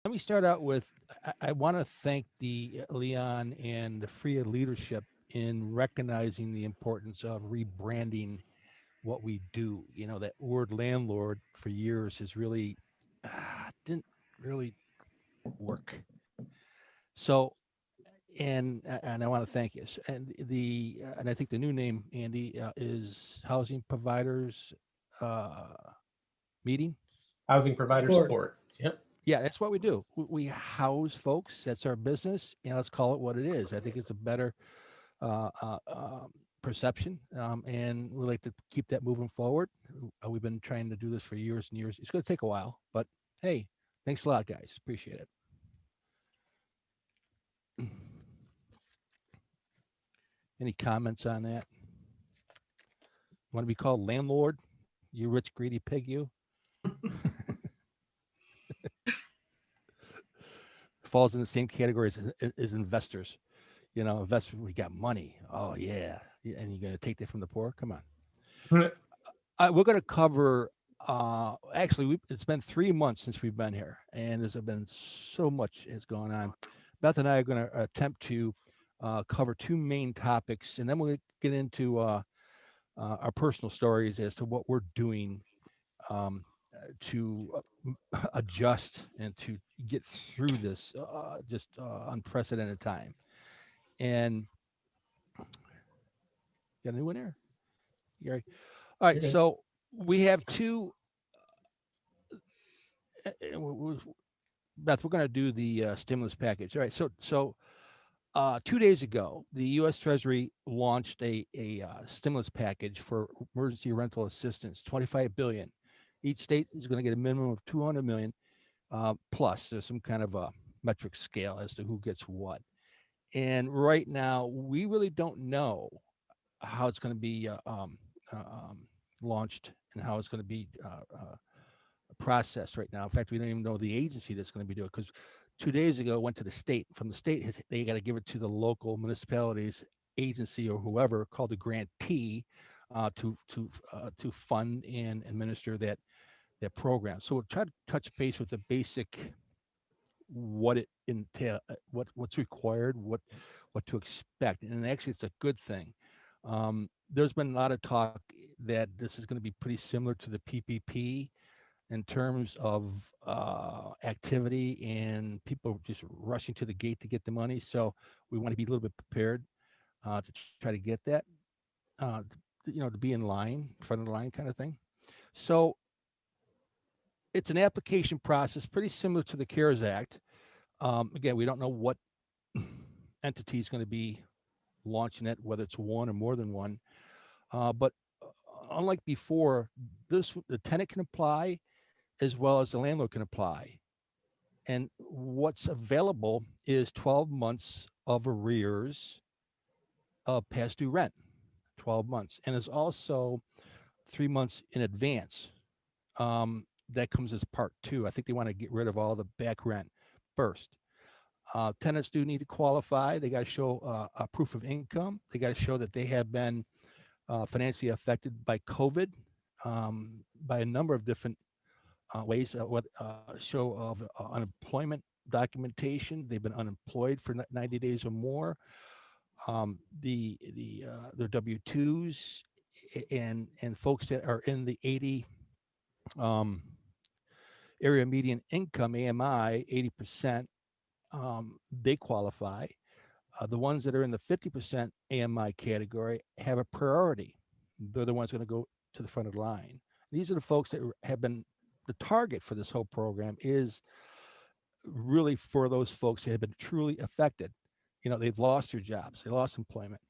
Let me start out with I want to thank the Leon and the FREIA leadership in recognizing the importance of rebranding what we do. You know, that word landlord for years has really didn't really work. So, and I want to thank you. And and I think the new name, Andy, is Housing Providers uh, Meeting. Housing provider Support. support. Yep. Yeah, that's what we do. We house folks. That's our business, and let's call it what it is. I think it's a better uh, uh, um, perception, and we like to keep that moving forward. We've been trying to do this for years and years. It's going to take a while, but hey, thanks a lot, guys. Appreciate it. Any comments on that? Want to be called landlord? You rich, greedy pig, you? Falls in the same category as investors. You know, investors, we got money. Oh, yeah. And you're going to take that from the poor? Come on. We're going to cover. Actually, it's been 3 months since we've been here, and there's been so much has gone on. Beth and I are going to attempt to cover two main topics, and then we'll get into our personal stories as to what we're doing um, to adjust and to get through this just unprecedented time. And got anyone there, Gary? All right, You're good. so we have two. Beth, we're going to do the stimulus package. All right. So 2 days ago, the U.S. Treasury launched a stimulus package for emergency rental assistance, 25 billion. Each state is going to get a minimum of 200 million. Plus, there's some kind of a metric scale as to who gets what. And right now, we really don't know how it's going to be uh, um, launched and how it's going to be process right now. In fact, we don't even know the agency that's going to be doing it because 2 days ago it went to the state. From the state, they got to give it to the local municipalities agency or whoever called the grantee to fund and administer that program. So we'll try to touch base with the basic what it entail, what's required, what to expect, and actually it's a good thing. There's been a lot of talk that this is going to be pretty similar to the PPP in terms of activity and people just rushing to the gate to get the money. So we want to be a little bit prepared to try to get that, to be in line, front of the line kind of thing. So it's an application process pretty similar to the CARES Act. Again, we don't know what entity is going to be launching it, whether it's one or more than one. But unlike before, the tenant can apply as well as the landlord can apply. And what's available is 12 months of arrears of past due rent, 12 months. And there's also 3 months in advance. That comes as part two. I think they want to get rid of all the back rent first. Tenants do need to qualify. They got to show a proof of income. They got to show that they have been financially affected by COVID, by a number of different ways. What show of unemployment documentation. They've been unemployed for 90 days or more. Their W-2s and folks that are in the 80 um, area median income AMI 80%, they qualify. The ones that are in the 50% AMI category have a priority. They're the ones going to go to the front of the line. These are the folks that have been the target for this whole program is really for those folks that have been truly affected. You know, they've lost their jobs, they lost employment,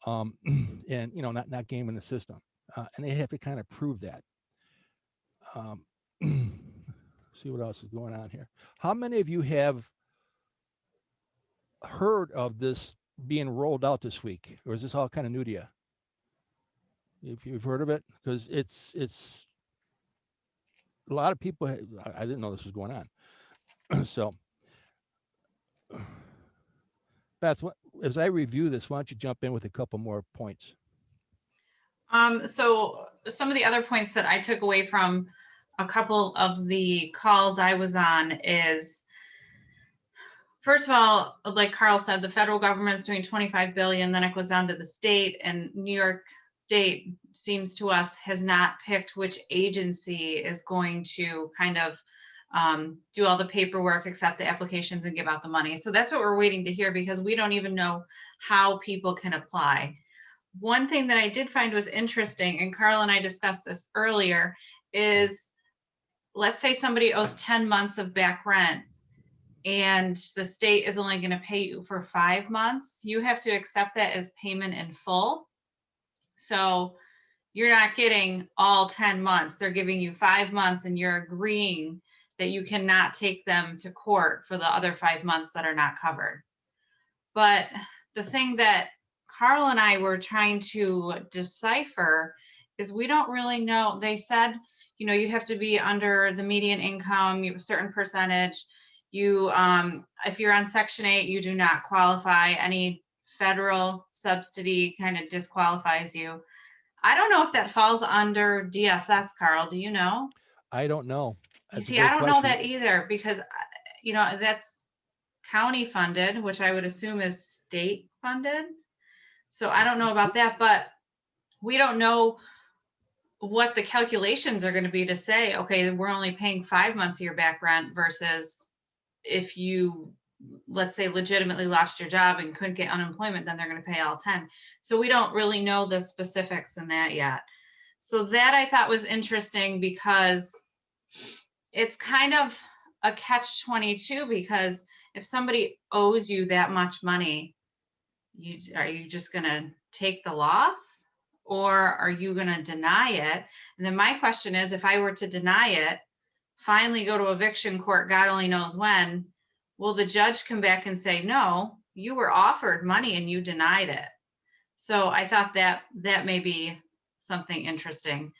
and not gaming the system, and they have to kind of prove that. Um, see what else is going on here. How many of you have heard of this being rolled out this week, or is this all kind of new to you? If you've heard of it, because it's a lot of people. I didn't know this was going on. So, Beth, as I review this, why don't you jump in with a couple more points? So some of the other points that I took away from a couple of the calls I was on is First of all, like Karl said, the federal government's doing 25 billion, then it goes down to the state, and New York State seems to us has not picked which agency is going to kind of do all the paperwork, accept the applications, and give out the money. So that's what we're waiting to hear, because we don't even know how people can apply. One thing that I did find was interesting, and Karl and I discussed this earlier, is let's say somebody owes 10 months of back rent and the state is only going to pay you for 5 months. You have to accept that as payment in full. So you're not getting all 10 months. They're giving you 5 months, and you're agreeing that you cannot take them to court for the other 5 months that are not covered. But the thing that Karl and I were trying to decipher is we don't really know. They said, you have to be under the median income, you have a certain percentage. You, if you're on Section 8, you do not qualify. Any federal subsidy kind of disqualifies you. I don't know if that falls under DSS, Karl. Do you know? I don't know. You That's a see, I great don't know question. that either, because that's county funded, which I would assume is state funded. So I don't know about that, but we don't know what the calculations are going to be to say, okay, we're only paying 5 months of your back rent versus if you, let's say, legitimately lost your job and couldn't get unemployment, then they're going to pay all 10. So we don't really know the specifics in that yet. So that I thought was interesting, because it's kind of a catch-22, because if somebody owes you that much money, are you just going to take the loss, or are you going to deny it? And then my question is, if I were to deny it, finally go to eviction court, God only knows when, will the judge come back and say, no, you were offered money and you denied it? So I thought that may be something interesting.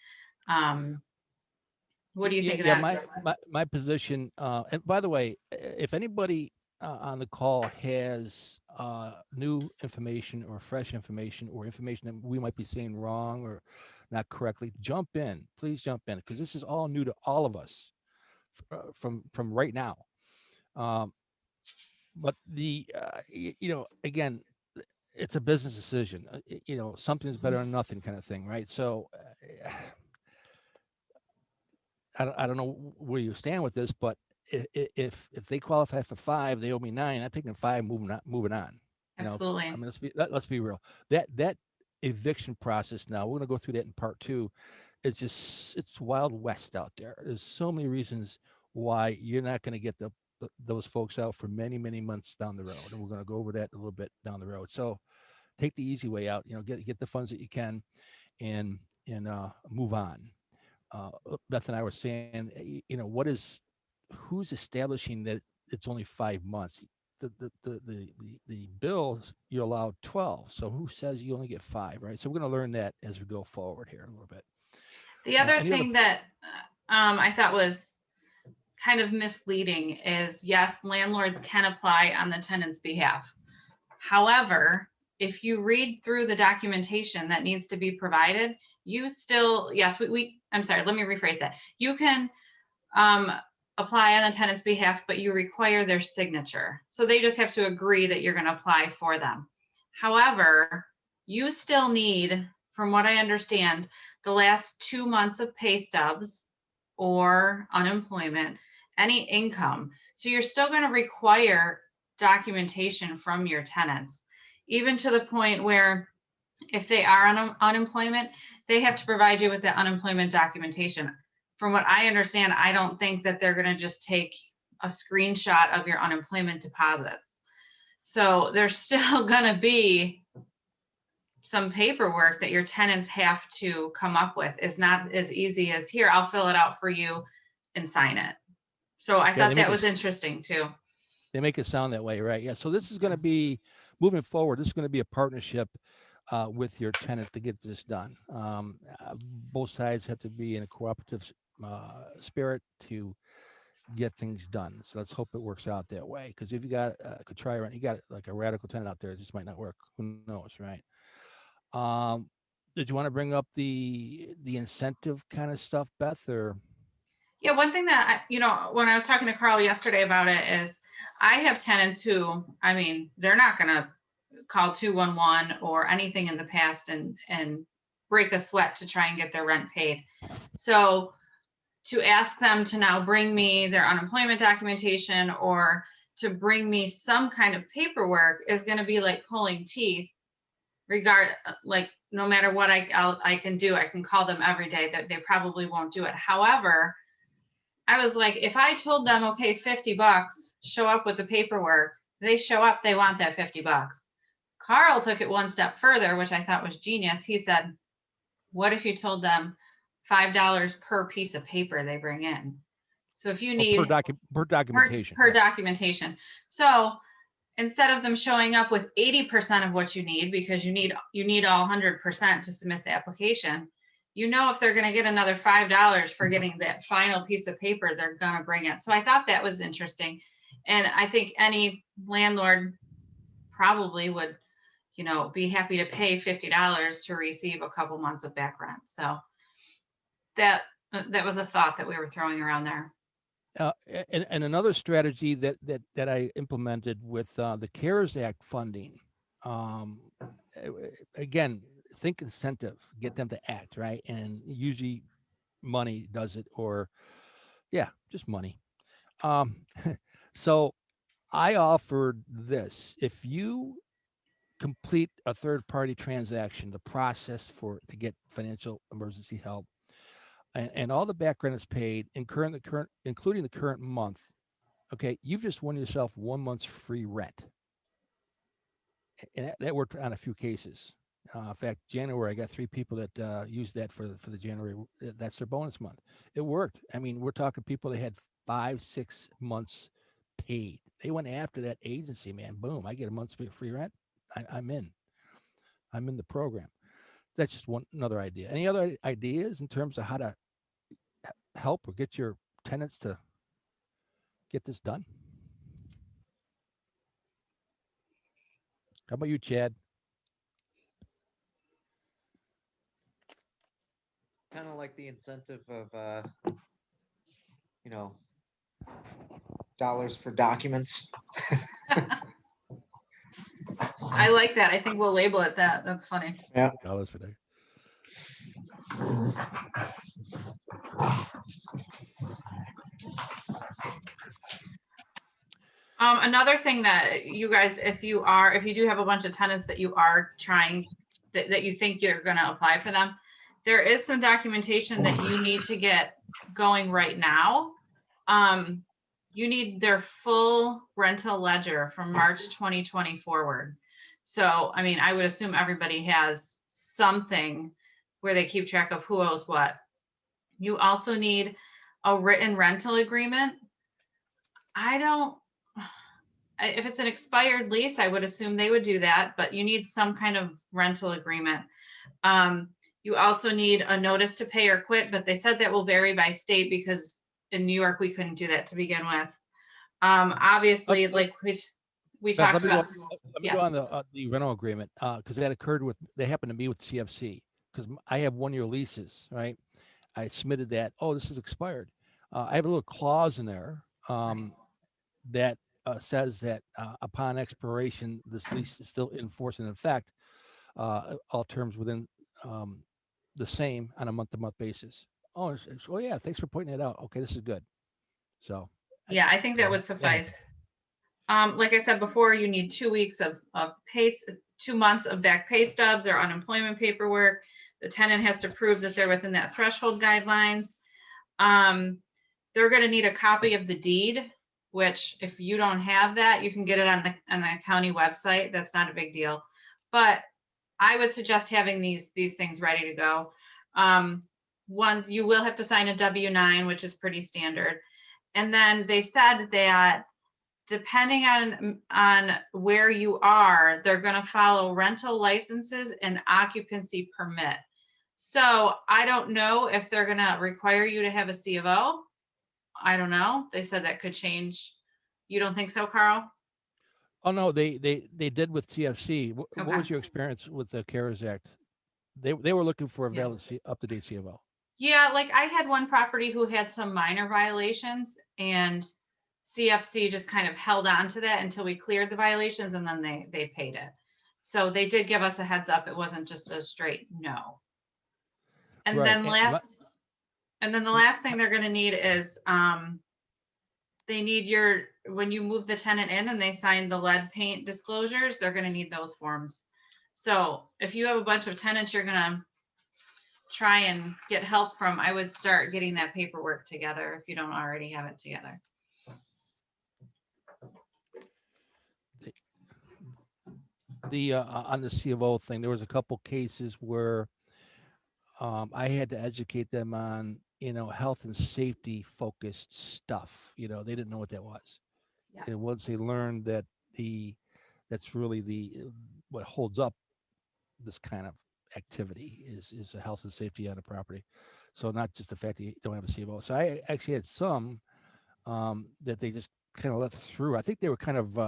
What do you Yeah, think of yeah. that? My position. And by the way, if anybody on the call has new information or fresh information or information that we might be saying wrong or not correctly, jump in. Please jump in, because this is all new to all of us from right now. Um, but again, it's a business decision. Something's better than nothing, kind of thing, right? So. I don't know where you stand with this, but if they qualify for 5, they owe me 9. I'm taking 5, moving on. I Absolutely. mean, let's be real. That eviction process, now we're going to go through that in part 2. It's wild west out there. There's so many reasons why you're not going to get those folks out for many months down the road, and we're going to go over that a little bit down the road. So take the easy way out. Get the funds that you can, and move on. Beth and I were saying, who's establishing that it's only 5 months? The bills, you're allowed 12. So who says you only get 5, right? So we're going to learn that as we go forward here a little bit. The other Any other? thing that I thought was kind of misleading is, yes, landlords can apply on the tenant's behalf. However, if you read through the documentation that needs to be provided, you still, yes, I'm sorry, let me rephrase that. You can apply on the tenant's behalf, but you require their signature. So they just have to agree that you're going to apply for them. However, you still need, from what I understand, the last 2 months of pay stubs or unemployment, any income. So you're still going to require documentation from your tenants, even to the point where if they are on unemployment, they have to provide you with the unemployment documentation. From what I understand, I don't think that they're going to just take a screenshot of your unemployment deposits. So there's still going to be some paperwork that your tenants have to come up with. Is not as easy as, here, I'll fill it out for you and sign it. So I Yeah, thought that was interesting too. they make it sound that way, right? Yeah. So this is going to be moving forward. This is going to be a partnership with your tenant to get this done. Both sides have to be in a cooperative spirit to get things done. So let's hope it works out that way. Because if you got you got like a radical tenant out there, it just might not work. Who knows, right? Um, did you want to bring up the incentive kind of stuff, Beth? Or Yeah, one thing that when I was talking to Karl yesterday about it is, I have tenants who, I mean, they're not gonna call 211 or anything in the past and break a sweat to try and get their rent paid. So to ask them to now bring me their unemployment documentation or to bring me some kind of paperwork is going to be like pulling teeth. Like no matter what I can do, I can call them every day, that they probably won't do it. However, I was like, if I told them, okay, $50, show up with the paperwork, they show up, they want that $50. Karl took it one step further, which I thought was genius. He said, what if you told them $5 per piece of paper they bring in? So if you need per documentation. Per documentation. So instead of them showing up with 80% of what you need, because you need all 100% to submit the application, you know, if they're going to get another $5 for getting that final piece of paper, they're going to bring it. So I thought that was interesting. And I think any landlord probably would, you know, be happy to pay $50 to receive a couple months of back rent. So that was a thought that we were throwing around there. And another strategy that I implemented with the CARES Act funding, again, think incentive, get them to act, right? And usually money does it, or yeah, just money. So I offered this: if you complete a third-party transaction, the process to get financial emergency help, and all the background is paid, including the current month, okay, you've just won yourself 1 month's free rent. And that worked on a few cases. In fact, January, I got 3 people that used that for the January. That's their bonus month. It worked. I mean, we're talking people that had 5-6 months paid. They went after that agency, man. Boom, I get a month's free rent. I'm in the program. That's just another idea. Any other ideas in terms of how to help or get your tenants to get this done? How about you, Chad? Kind of like the incentive of, you know, dollars for documents. I like that. I think we'll label it that. That's funny. Yeah. Dollars for that. Another thing that you guys, if you do have a bunch of tenants that you are trying, that you think you're going to apply for them, there is some documentation that you need to get going right now. You need their full rental ledger from March 2020 forward. So, I mean, I would assume everybody has something where they keep track of who owes what. You also need a written rental agreement. If it's an expired lease, I would assume they would do that, but you need some kind of rental agreement. You also need a notice to pay or quit, but they said that will vary by state, because in New York, we couldn't do that to begin with. Obviously, like we talked about. Let me go on the rental agreement, because that happened to me with CFC, because I have 1-year leases, right? I submitted that. Oh, this is expired. I have a little clause in there that says that upon expiration, this lease is still in force and in effect, all terms within the same on a month-to-month basis. Oh yeah, thanks for pointing that out. Okay, this is good. So yeah, I think that would suffice. Like I said before, you need 2 weeks of pay, 2 months of back pay stubs or unemployment paperwork. The tenant has to prove that they're within that threshold guidelines. They're going to need a copy of the deed, which if you don't have that, you can get it on the county website. That's not a big deal. But I would suggest having these things ready to go. One, you will have to sign a W-9, which is pretty standard. And then they said that depending on where you are, they're going to follow rental licenses and occupancy permit. So I don't know if they're going to require you to have a C of O. I don't know. They said that could change. You don't think so, Karl? Oh no, they did with CFC. What Okay. was your experience with the CARES Act? They were looking for a valid up-to-date C of O. Yeah, like I had one property who had some minor violations, and CFC just kind of held on to that until we cleared the violations, and then they paid it. So they did give us a heads up. It wasn't just a straight no. And Right. then the last thing they're gonna need is, they need when you move the tenant in and they sign the lead paint disclosures, they're gonna need those forms. So if you have a bunch of tenants you're gonna try and get help from, I would start getting that paperwork together if you don't already have it together. The on the C of O thing, there was a couple cases where I had to educate them on, health and safety focused stuff. They didn't know what that was. Yeah. And once they learned that that's really what holds up this kind of activity is a health and safety on the property. So not just the fact that you don't have a C of O. So I actually had some that they just kind of let through. I think they were kind of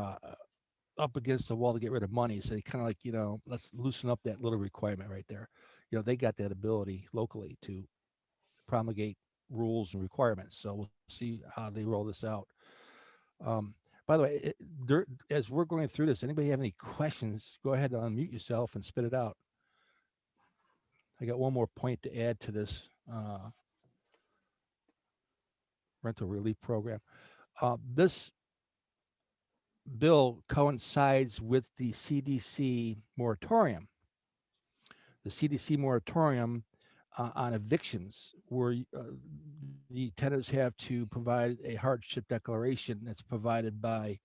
up against the wall to get rid of money. So they kind of like, let's loosen up that little requirement right there. They got that ability locally to promulgate rules and requirements. So we'll see how they roll this out. By the way, as we're going through this, anybody have any questions, go ahead and unmute yourself and spit it out. I got one more point to add to this rental relief program. This bill coincides with the CDC moratorium. The CDC moratorium on evictions, where the tenants have to provide a hardship declaration that's provided by,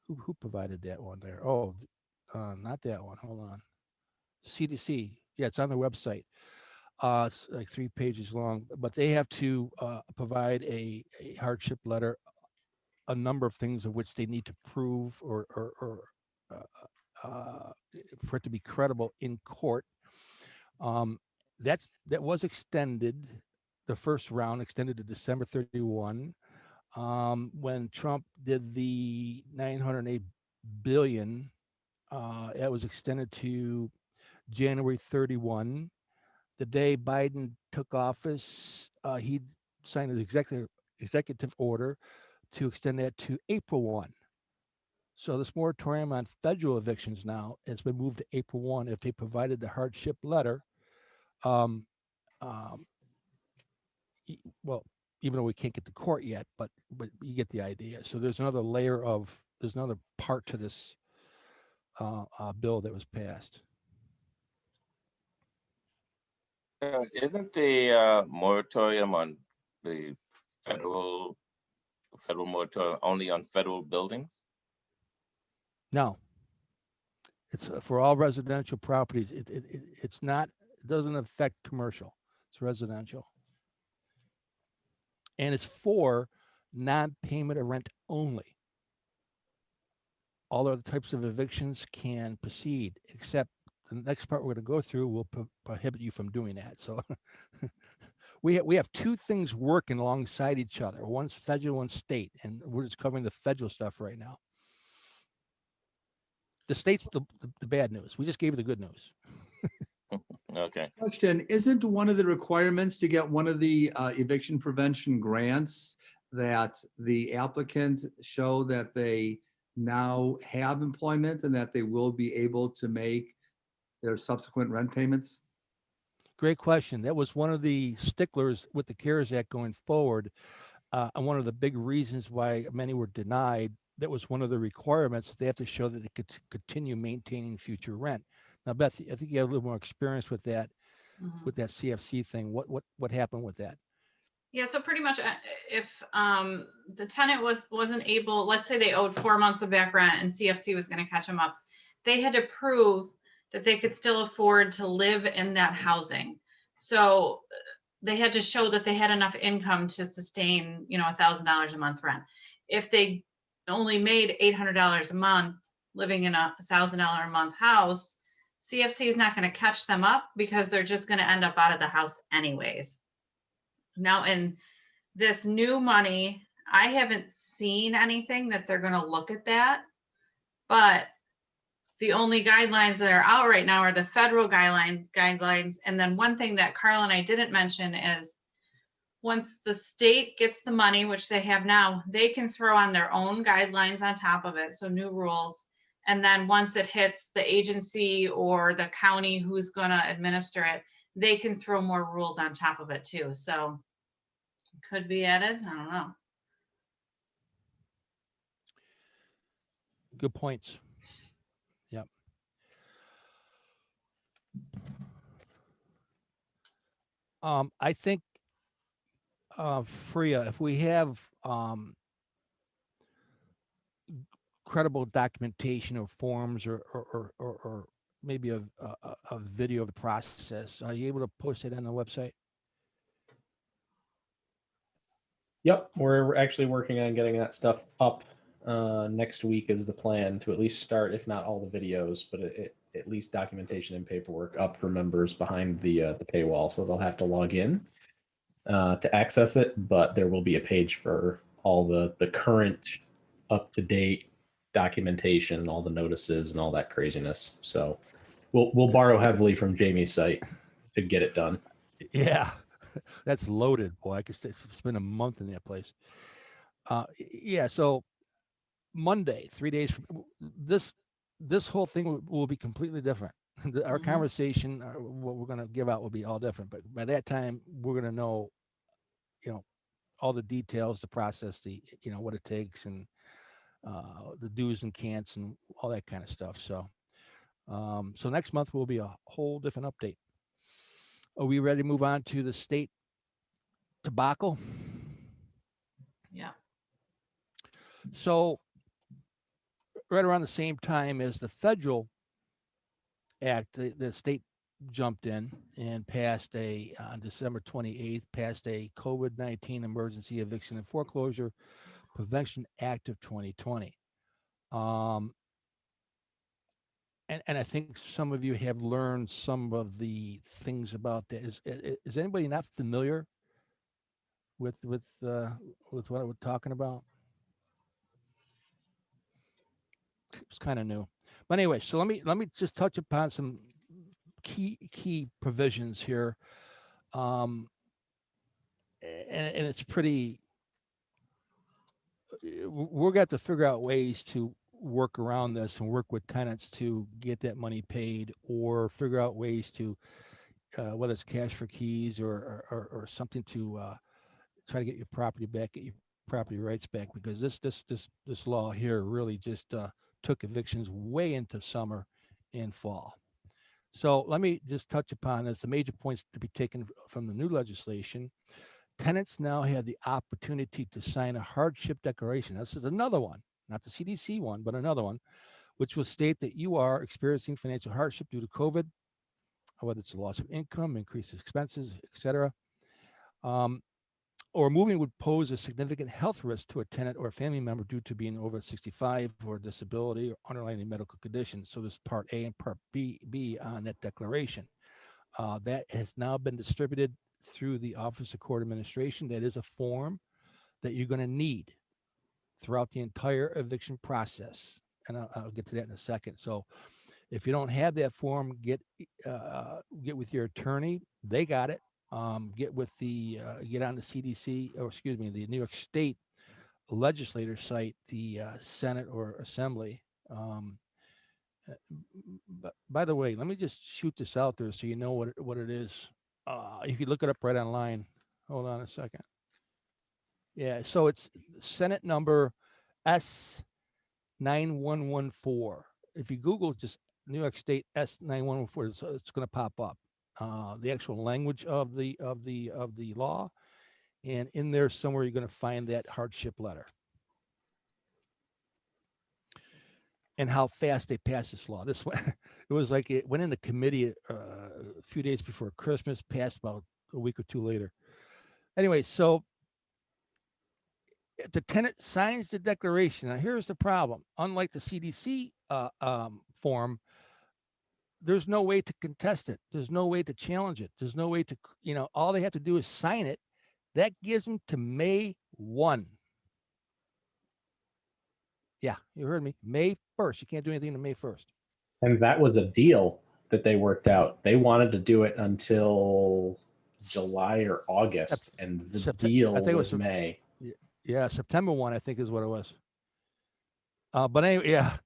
who provided that one there? Oh, not that one. Hold on. CDC. Yeah, it's on their website. It's like 3 pages long, but they have to provide a hardship letter, a number of things of which they need to prove or for it to be credible in court. That was extended. The first round extended to December 31. When Trump did the 908 billion, it was extended to January 31. The day Biden took office, he signed an executive order to extend that to April 1. So this moratorium on federal evictions now has been moved to April 1 if they provided the hardship letter. Well, even though we can't get to court yet, but you get the idea. So there's another part to this bill that was passed. Isn't the moratorium on the federal moratorium only on federal buildings? No, it's for all residential properties. It's not. It doesn't affect commercial. It's residential, and it's for non-payment of rent only. All other types of evictions can proceed, except the next part we're going to go through will prohibit you from doing that. So we have two things working alongside each other. One's federal and state, and we're just covering the federal stuff right now. The state's the bad news. We just gave you the good news. Okay. Question, isn't one of the requirements to get one of the eviction prevention grants that the applicant show that they now have employment and that they will be able to make their subsequent rent payments? Great question. That was one of the sticklers with the CARES Act going forward. And one of the big reasons why many were denied, that was one of the requirements. They have to show that they could continue maintaining future rent. Now, Beth, I think you have a little more experience with that, with that CFC thing. What happened with that? Yeah, so pretty much if the tenant wasn't able, let's say they owed 4 months of back rent and CFC was going to catch them up, they had to prove that they could still afford to live in that housing. So they had to show that they had enough income to sustain, $1,000 a month rent. If they only made $800 a month living in a $1,000 a month house, CFC is not going to catch them up because they're just going to end up out of the house anyways. Now, in this new money, I haven't seen anything that they're going to look at that, but the only guidelines that are out right now are the federal guidelines. And then one thing that Karl and I didn't mention is once the state gets the money, which they have now, they can throw on their own guidelines on top of it, so new rules. And then once it hits the agency or the county who's gonna administer it, they can throw more rules on top of it too, so could be added, I don't know. Good points. Yep. I think FREIA, if we have credible documentation or forms or maybe a video of the process, are you able to post it on the website? Yep, we're actually working on getting that stuff up. Next week is the plan to at least start, if not all the videos, but at least documentation and paperwork up for members behind the paywall. So they'll have to log in to access it, but there will be a page for all the current up-to-date documentation, all the notices and all that craziness. So we'll borrow heavily from Jamie's site to get it done. Yeah, that's loaded, boy. I could spend a month in that place. Yeah, so Monday, 3 days from this whole thing will be completely different. Our Mhm. conversation, what we're going to give out will be all different. But by that time, we're going to know, all the details, the process, what it takes, and the do's and can'ts, and all that kind of stuff. So, so next month will be a whole different update. Are we ready to move on to the state tobacco? Yeah. So, right around the same time as the federal act, the state jumped in and passed on December 28th, passed a COVID-19 Emergency Eviction and Foreclosure Prevention Act of 2020. And I think some of you have learned some of the things about that. Is anybody not familiar with what we're talking about? It's kind of new, but anyway. So let me just touch upon some key provisions here, and it's pretty. We're going to have to figure out ways to work around this and work with tenants to get that money paid, or figure out ways to whether it's cash for keys or something to try to get your property back, get your property rights back, because this law here really just took evictions way into summer and fall. So let me just touch upon this. The major points to be taken from the new legislation: tenants now have the opportunity to sign a hardship declaration. This is another one, not the CDC one, but another one, which will state that you are experiencing financial hardship due to COVID, whether it's a loss of income, increased expenses, etc. Or moving would pose a significant health risk to a tenant or a family member due to being over 65 or disability or underlying medical condition. So this is part A and part B on that declaration. That has now been distributed through the Office of Court Administration. That is a form that you're going to need throughout the entire eviction process. And I'll get to that in a second. So if you don't have that form, get with your attorney. They got it. Get with get on the CDC, or excuse me, the New York State legislator site, the Senate or Assembly. But by the way, let me just shoot this out there so you know what it is. If you look it up right online, hold on a second. Yeah, so it's Senate number S9114. If you Google just New York State S9114, it's going to pop up. The actual language of the law, and in there somewhere you're going to find that hardship letter. And how fast they passed this law. This one, it was like it went into committee a few days before Christmas, passed about a week or two later. Anyway, so the tenant signs the declaration. Now, here's the problem. Unlike the CDC form, there's no way to contest it. There's no way to challenge it. There's no way to, all they have to do is sign it. That gives them to May 1. Yeah, you heard me. May 1st. You can't do anything to May 1st. And that was a deal that they worked out. They wanted to do it until July or August, and the Sept- deal I think it was was May. Yeah, September 1, I think is what it was. But anyway, yeah.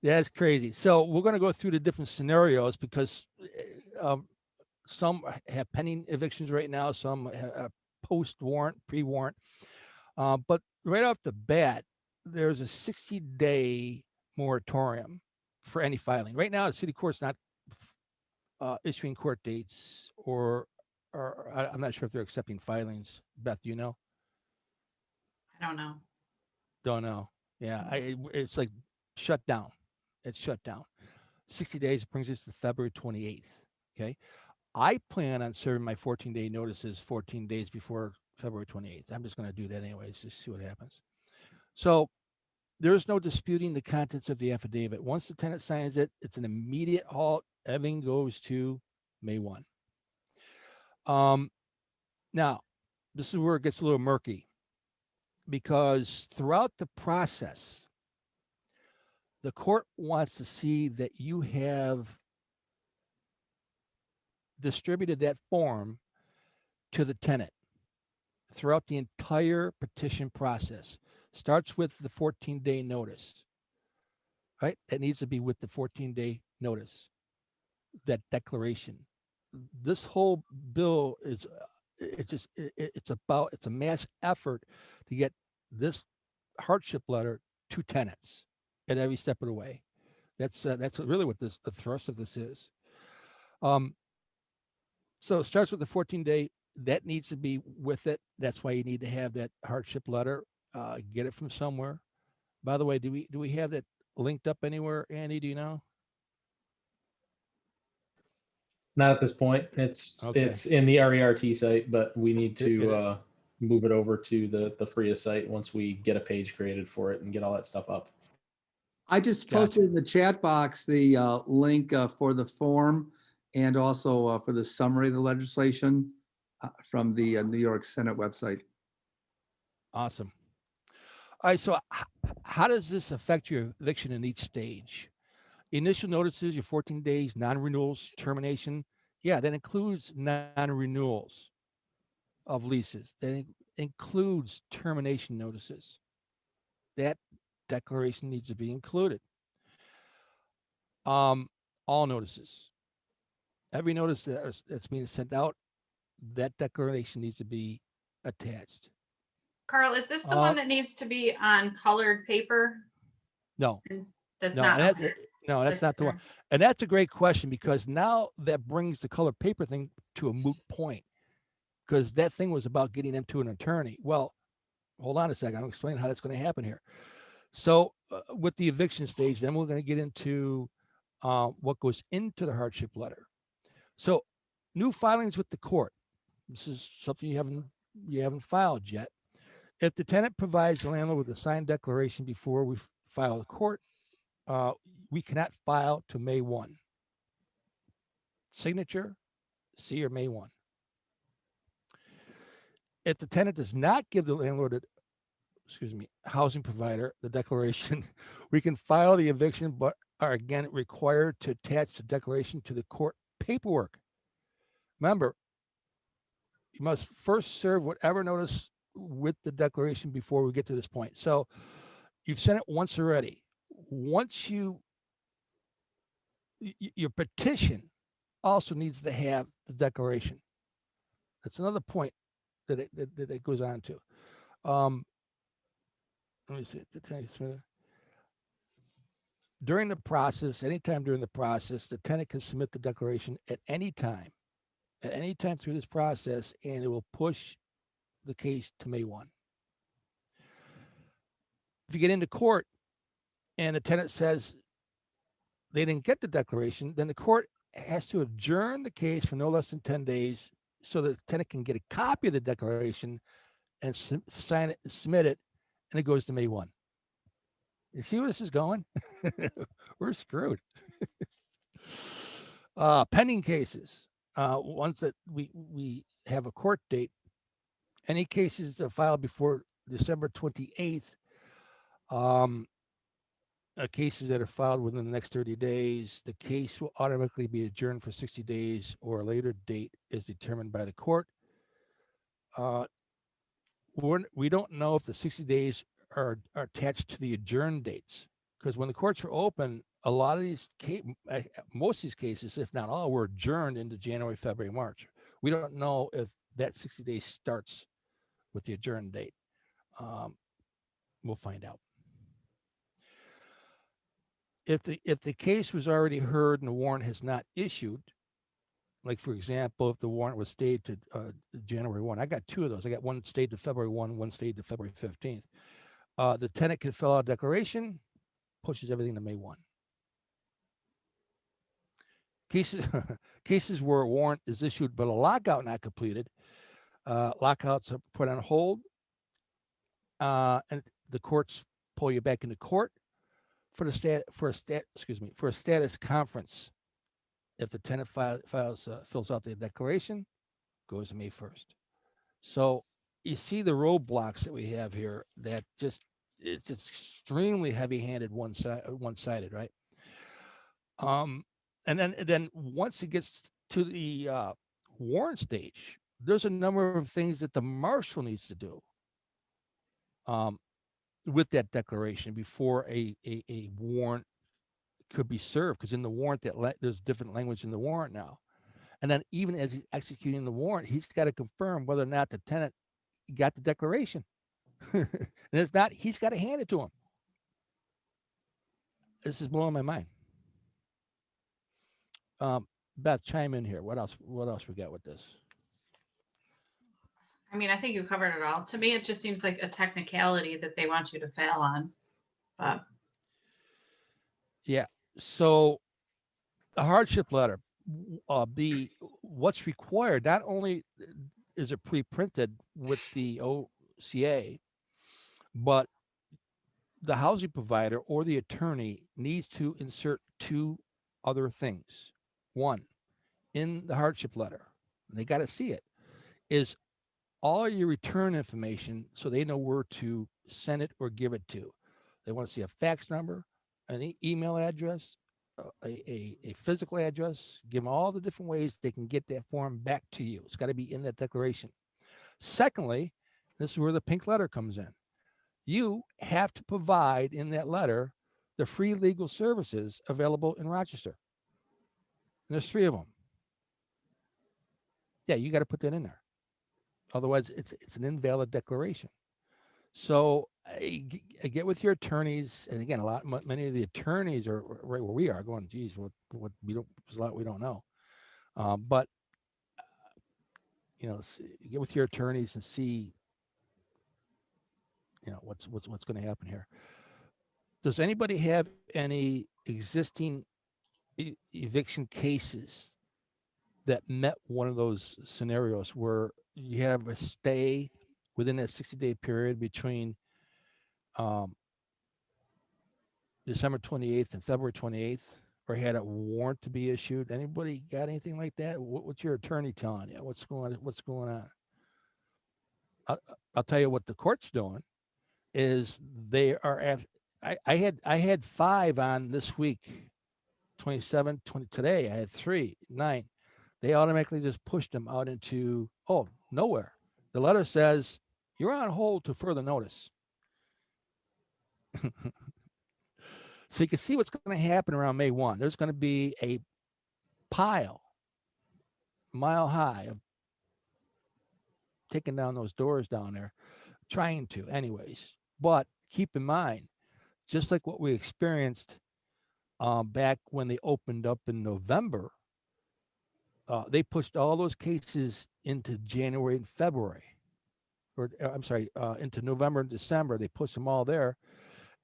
Yeah, it's crazy. So we're going to go through the different scenarios because some have pending evictions right now, some have post warrant, pre warrant. But right off the bat, there's a 60-day moratorium for any filing. Right now, the city court's not issuing court dates, or I'm not sure if they're accepting filings. Beth, do you know? I don't know. Don't know. Yeah, it's like shut down. It's shut down. 60 days brings us to February 28th. Okay. I plan on serving my 14-day notices 14 days before February 28th. I'm just going to do that anyways, just see what happens. So there's no disputing the contents of the affidavit. Once the tenant signs it, it's an immediate halt. Everything goes to May 1. Now, this is where it gets a little murky because throughout the process, the court wants to see that you have distributed that form to the tenant throughout the entire petition process. Starts with the 14-day notice, right? That needs to be with the 14-day notice, that declaration. This whole bill is, it's a mass effort to get this hardship letter to tenants at every step of the way. That's really what the thrust of this is. So it starts with the 14-day. That needs to be with it. That's why you need to have that hardship letter. Get it from somewhere. By the way, do we have that linked up anywhere, Andy? Do you know? Not at this point. It's Okay. it's in the RERT site, but we need It is. to move it over to the FREIA site once we get a page created for it and get all that stuff up. I just Gotcha. posted in the chat box the link for the form and also for the summary of the legislation from the New York Senate website. Awesome. All right. So how does this affect your eviction in each stage? Initial notices, your 14 days, non-renewals, termination. Yeah, that includes non-renewals of leases. That includes termination notices. That declaration needs to be included. All notices. Every notice that's being sent out, that declaration needs to be attached. Carl, is this the one that needs to be on colored paper? No, That's no, not. and Okay. no, that's not the one. And that's a great question because now that brings the color paper thing to a moot point because that thing was about getting them to an attorney. Well, hold on a second. I'll explain how that's going to happen here. So with the eviction stage, then we're going to get into what goes into the hardship letter. So new filings with the court. This is something you haven't filed yet. If the tenant provides the landlord with a signed declaration before we file the court, we cannot file to May 1. Signature, see or May 1. If the tenant does not give the landlord, housing provider the declaration, we can file the eviction, but are again required to attach the declaration to the court paperwork. Remember, you must first serve whatever notice with the declaration before we get to this point. So you've sent it once already. Once your petition also needs to have the declaration. That's another point that it goes on to. Let me see. During the process, anytime during the process, the tenant can submit the declaration at any time through this process, and it will push the case to May 1. If you get into court and the tenant says they didn't get the declaration, then the court has to adjourn the case for no less than 10 days so that the tenant can get a copy of the declaration and sign it, submit it, and it goes to May 1. You see where this is going? We're screwed. Pending cases, ones that we have a court date, any cases that are filed before December 28th, cases that are filed within the next 30 days, the case will automatically be adjourned for 60 days or a later date is determined by the court. We don't know if the 60 days are attached to the adjourned dates, because when the courts were open, a lot of these most of these cases, if not all, were adjourned into January, February, March. We don't know if that 60 days starts with the adjourned date. We'll find out. If the case was already heard and the warrant has not issued, like for example, if the warrant was stayed to January 1, I got two of those. I got one stayed to February 1, one stayed to February 15th. The tenant can fill out a declaration, pushes everything to May 1. Cases where a warrant is issued but a lockout not completed, lockouts are put on hold, and the courts pull you back into court for a status conference. If the tenant fills out the declaration, goes to May 1st. So you see the roadblocks that we have here that it's extremely heavy-handed, one-sided, right? And then once it gets to the warrant stage, there's a number of things that the marshal needs to do with that declaration before a warrant could be served, because in the warrant there's different language in the warrant now. And then even as he's executing the warrant, he's got to confirm whether or not the tenant got the declaration. And if not, he's got to hand it to him. This is blowing my mind. Beth, chime in here. What else we got with this? I mean, I think you covered it all. To me, it just seems like a technicality that they want you to fail on. But yeah, so a hardship letter, what's required, not only is it pre-printed with the OCA, but the housing provider or the attorney needs to insert two other things. One, in the hardship letter, and they got to see it, is all your return information so they know where to send it or give it to. They want to see a fax number, an email address, a physical address. Give them all the different ways they can get that form back to you. It's got to be in that declaration. Secondly, this is where the pink letter comes in. You have to provide in that letter the free legal services available in Rochester. And there's 3 of them. Yeah, you got to put that in there. Otherwise, it's an invalid declaration. So I get with your attorneys, and again, many of the attorneys are right where we are, going, geez, what we don't, there's a lot we don't know. But get with your attorneys and see, what's going to happen here. Does anybody have any existing eviction cases that met one of those scenarios where you have a stay within that 60-day period between December 28th and February 28th, or had a warrant to be issued? Anybody got anything like that? What's your attorney telling you? What's going on? I'll tell you what the court's doing is they are. I had 5 on this week, 27, 20 today. I had 3, 9. They automatically just pushed them out into nowhere. The letter says you're on hold to further notice. So you can see what's going to happen around May 1. There's going to be a pile, mile high, of taking down those doors down there, trying to anyways. But keep in mind, just like what we experienced back when they opened up in November, they pushed all those cases into January and February, or I'm sorry, into November and December. They pushed them all there.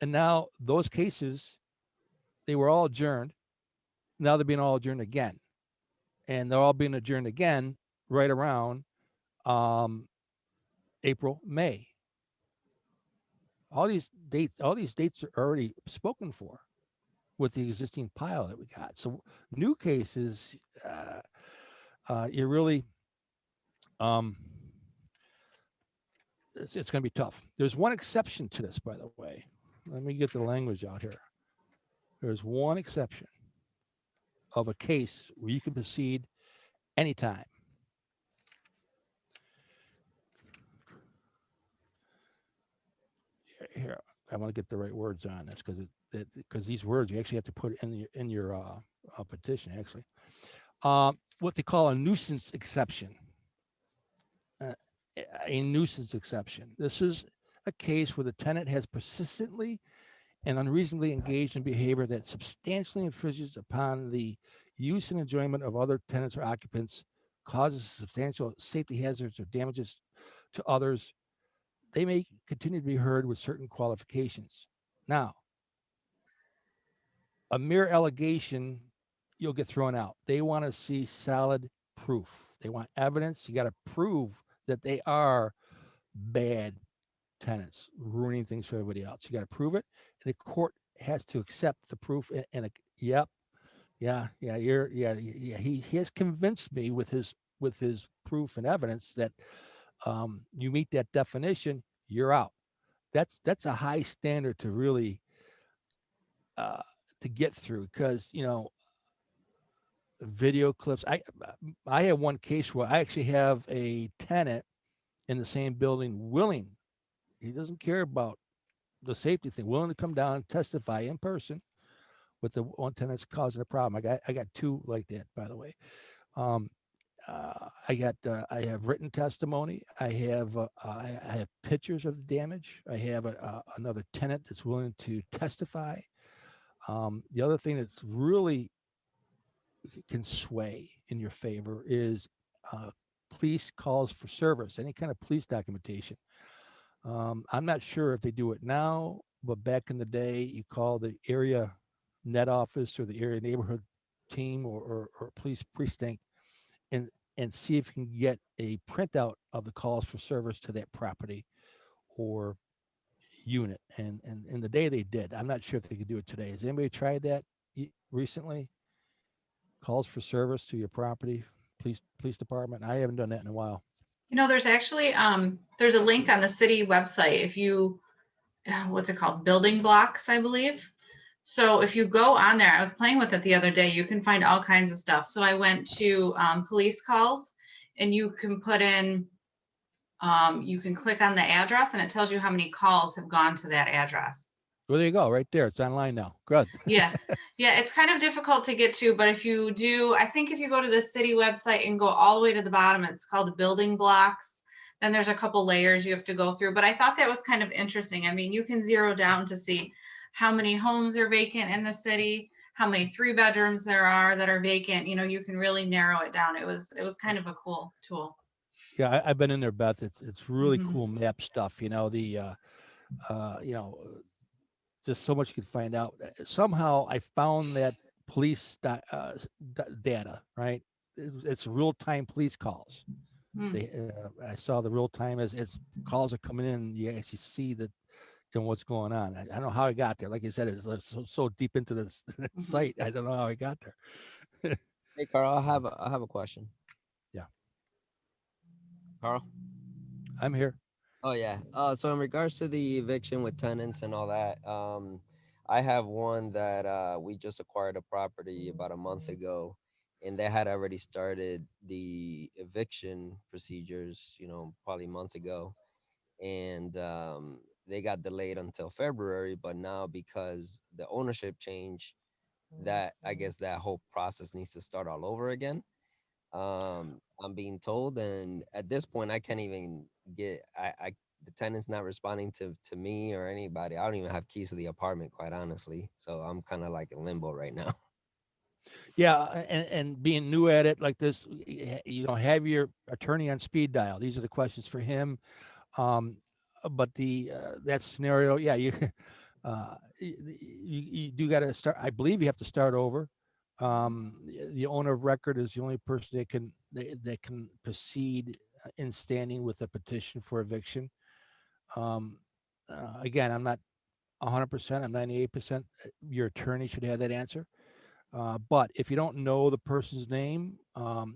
And now those cases, they were all adjourned. Now they're being all adjourned again. And they're all being adjourned again right around April, May. All these dates are already spoken for with the existing pile that we got. So new cases, you really, it's going to be tough. There's one exception to this, by the way. Let me get the language out here. There's one exception of a case where you can proceed anytime. Here, I want to get the right words on this because these words you actually have to put in your petition actually. What they call a nuisance exception. A nuisance exception. This is a case where the tenant has persistently and unreasonably engaged in behavior that substantially infringes upon the use and enjoyment of other tenants or occupants, causes substantial safety hazards or damages to others. They may continue to be heard with certain qualifications. Now, a mere allegation, you'll get thrown out. They want to see solid proof. They want evidence. You got to prove that they are bad tenants, ruining things for everybody else. You got to prove it, and the court has to accept the proof. Yep, yeah, he has convinced me with his proof and evidence that you meet that definition, you're out. That's a high standard to really to get through because video clips. I have one case where I actually have a tenant in the same building willing. He doesn't care about the safety thing, willing to come down and testify in person with the one tenant that's causing a problem. I got two like that, by the way. I have written testimony. I have pictures of the damage. I have another tenant that's willing to testify. The other thing that's really can sway in your favor is police calls for service, any kind of police documentation. I'm not sure if they do it now, but back in the day, you call the area net office or the area neighborhood team or police precinct and see if you can get a printout of the calls for service to that property or unit. And in the day they did. I'm not sure if they could do it today. Has anybody tried that recently? Calls for service to your property, police department? I haven't done that in a while. There's actually there's a link on the city website. If you what's it called? Building blocks, I believe. So if you go on there, I was playing with it the other day, you can find all kinds of stuff. So I went to police calls, and you can put in, you can click on the address and it tells you how many calls have gone to that address. Well, there you go, right there. It's online now. Good. Yeah. Yeah, it's kind of difficult to get to, but if you do, I think if you go to the city website and go all the way to the bottom, it's called building blocks. Then there's a couple layers you have to go through. But I thought that was kind of interesting. I mean, you can zero down to see how many homes are vacant in the city, how many 3-bedrooms there are that are vacant. You can really narrow it down. It was kind of a cool tool. Yeah, I've been in there, Beth. It's really Mhm. cool map stuff. Just so much you can find out. Somehow I found that police data, right? It's real-time police calls. Hmm. I saw the real time as calls are coming in. You actually see that what's going on. I don't know how I got there. Like I said, it's so deep into this site. I don't know how I got there. Hey, Carl, I have a question. Yeah. Carl? I'm here. Oh yeah. So in regards to the eviction with tenants and all that, I have one that we just acquired a property about a month ago, and they had already started the eviction procedures, probably months ago, and they got delayed until February. But now because the ownership change, that I guess that whole process needs to start all over again. I'm being told, and at this point I can't even get the tenant's not responding to me or anybody. I don't even have keys to the apartment, quite honestly, so I'm kind of like in limbo right now. Yeah, and being new at it like this, have your attorney on speed dial. These are the questions for him. But that scenario, yeah, you do got to start. I believe you have to start over. The owner of record is the only person that can proceed in standing with a petition for eviction. Again, I'm not 100%. I'm 98%. Your attorney should have that answer. But if you don't know the person's name,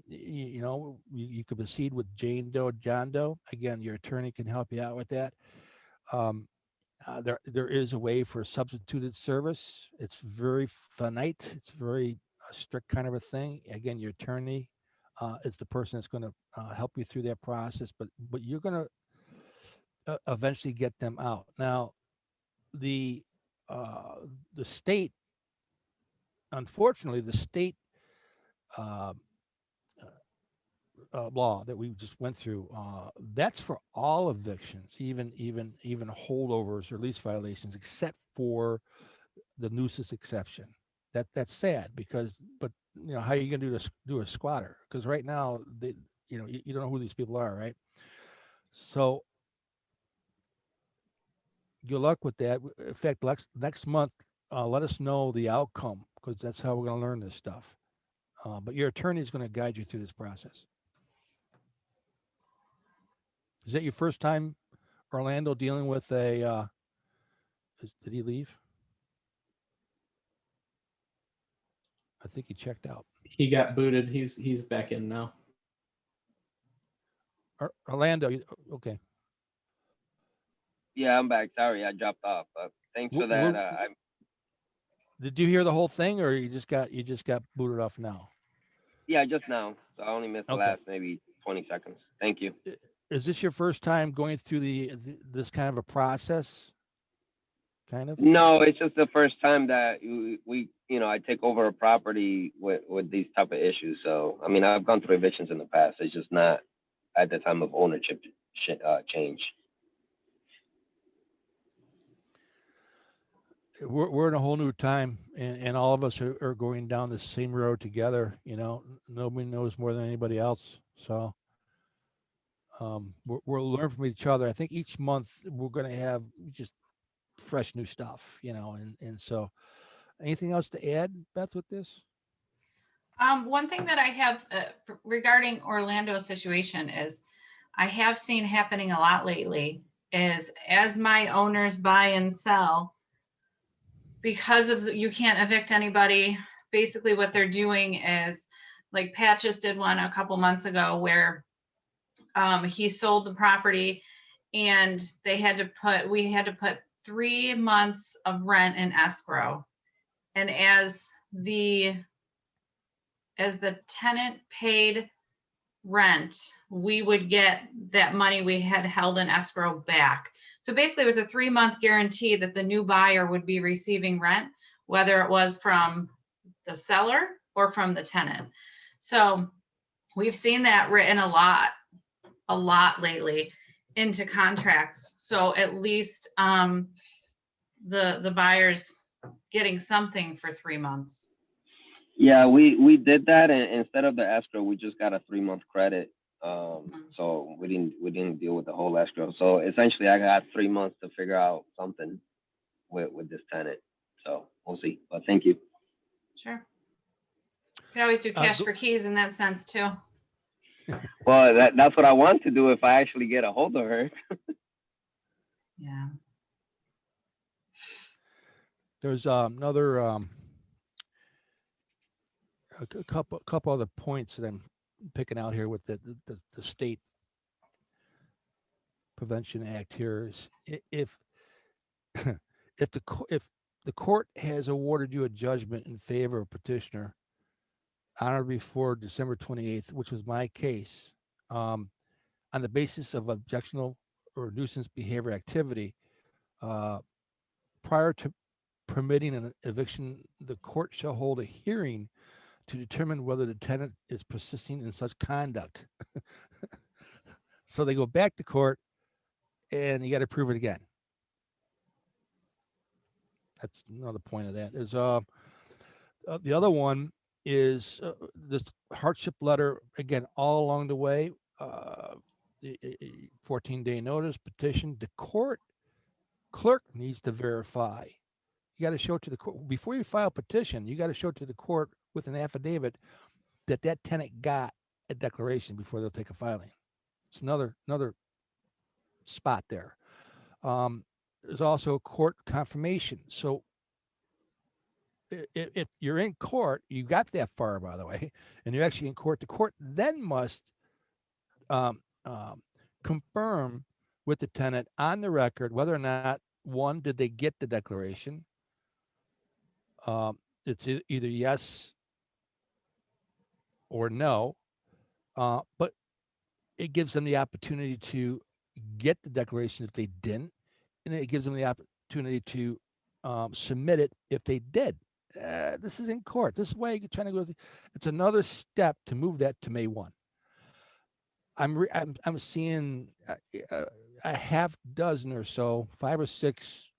you could proceed with Jane Doe, John Doe. Again, your attorney can help you out with that. there is a way for substituted service. It's very finite. It's very strict kind of a thing. Again, your attorney is the person that's going to help you through that process, but you're going to eventually get them out. Now, the state, unfortunately, the state uh, law that we just went through, that's for all evictions, even holdovers or lease violations, except for the nuisance exception. That's sad because, but how are you going to do a squatter? Because right now, you don't know who these people are, right? So good luck with that. In fact, next month, let us know the outcome because that's how we're going to learn this stuff. But your attorney is going to guide you through this process. Is that your first time, Orlando, dealing with a? Did he leave? I think he checked out. He got booted. He's back in now. Orlando, okay. Yeah, I'm back. Sorry, I dropped off. Thanks for that. Did you hear the whole thing, or you just got booted off now? Yeah, just now. So I only missed the Okay. last maybe 20 seconds. Thank you. Is this your first time going through this kind of a process? Kind of? No, it's just the first time that we I take over a property with these type of issues. So I mean, I've gone through evictions in the past. It's just not at the time of ownership change. We're in a whole new time, and all of us are going down the same road together. Nobody knows more than anybody else. So we'll learn from each other. I think each month we're going to have just fresh new stuff, and so anything else to add, Beth, with this? One thing that I have regarding Orlando's situation is I have seen happening a lot lately is as my owners buy and sell, because of you can't evict anybody. Basically what they're doing is, like Pat just did one a couple months ago where he sold the property and we had to put 3 months of rent in escrow. And as the tenant paid rent, we would get that money we had held in escrow back. So basically it was a 3-month guarantee that the new buyer would be receiving rent, whether it was from the seller or from the tenant. So we've seen that written a lot lately into contracts. So at least the buyer's getting something for 3 months. Yeah, we did that, and instead of the escrow, we just got a 3-month credit. So we didn't deal with the whole escrow. So essentially, I got 3 months to figure out something with this tenant. So we'll see. But thank you. Sure. You could always do cash for keys in that sense too. Well, that's what I want to do if I actually get a hold of her. Yeah. There's another a couple other points that I'm picking out here with the state Prevention Act here is if the court has awarded you a judgment in favor of petitioner on or before December 28th, which was my case, on the basis of objectionable or nuisance behavior activity, prior to permitting an eviction, the court shall hold a hearing to determine whether the tenant is persisting in such conduct. So they go back to court and you got to prove it again. That's another point of that. There's the other one is this hardship letter, again, all along the way, 14-day notice, petition. The court clerk needs to verify. You got to show it to the court. Before you file a petition, you got to show it to the court with an affidavit that tenant got a declaration before they'll take a filing. It's another spot there. There's also court confirmation. So if you're in court, you got that far, by the way, and you're actually in court, the court then must confirm with the tenant on the record whether or not one, did they get the declaration? It's either yes or no, but it gives them the opportunity to get the declaration if they didn't, and it gives them the opportunity to submit it if they did. This is in court. This is why you're trying to go. It's another step to move that to May 1. I'm seeing a half dozen or so, 5 or 6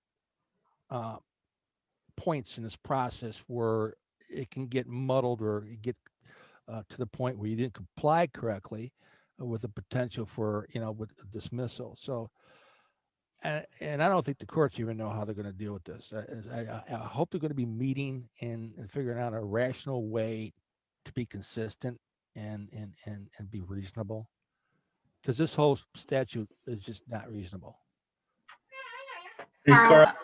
points in this process where it can get muddled or get to the point where you didn't comply correctly with the potential for, with dismissal. So, and I don't think the courts even know how they're going to deal with this. I hope they're going to be meeting and figuring out a rational way to be consistent and be reasonable. Because this whole statute is just not reasonable. Hey, Carl, Carl,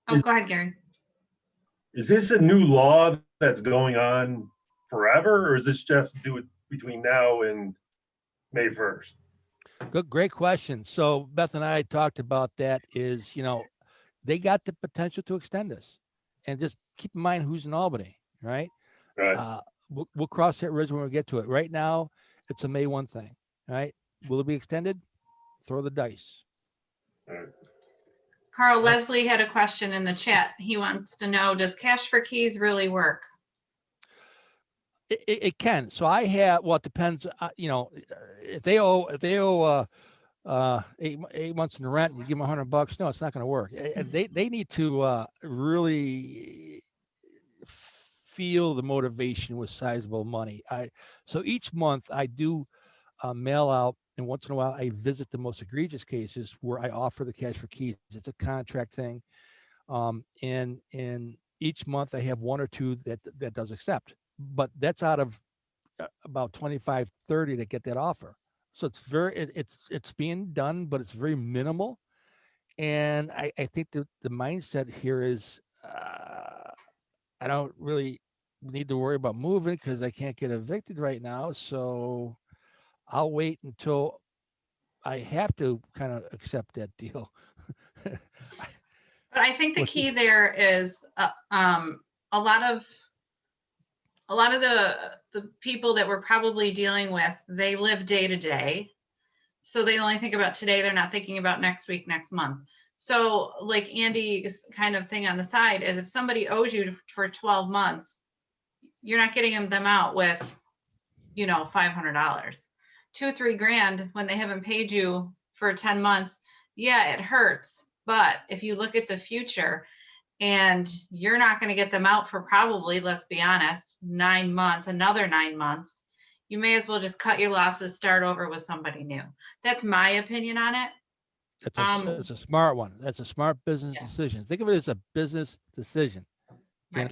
oh, go ahead, Gary. is this a new law that's going on forever, or is this just to do it between now and May 1st? Great question. So Beth and I talked about that is, they got the potential to extend this, and just keep in mind who's in Albany, right? Right. We'll cross that bridge when we get to it. Right now, it's a May 1 thing, right? Will it be extended? Throw the dice. All right. Carl, Leslie had a question in the chat. He wants to know, does cash for keys really work? It can. So I have, well, it depends, if they owe 8 months in the rent and you give them $100, no, it's not going to work. And they need to really feel the motivation with sizable money. So each month I do mail out, and once in a while I visit the most egregious cases where I offer the cash for keys. It's a contract thing. And each month I have 1 or 2 that does accept, but that's out of about 25, 30 that get that offer. So it's being done, but it's very minimal. And I think the mindset here is, I don't really need to worry about moving because I can't get evicted right now. So I'll wait until I have to kind of accept that deal. But I think the key there is a lot of the people that we're probably dealing with, they live day to day. So they only think about today. They're not thinking about next week, next month. So like Andy's kind of thing on the side is, if somebody owes you for 12 months, you're not getting them out with, $500, $2,000-3,000 when they haven't paid you for 10 months. Yeah, it hurts. But if you look at the future, and you're not going to get them out for probably, let's be honest, 9 months, another 9 months, you may as well just cut your losses, start over with somebody new. That's my opinion on it. That's a smart one. That's a smart business decision. Think of it as a business decision. Right.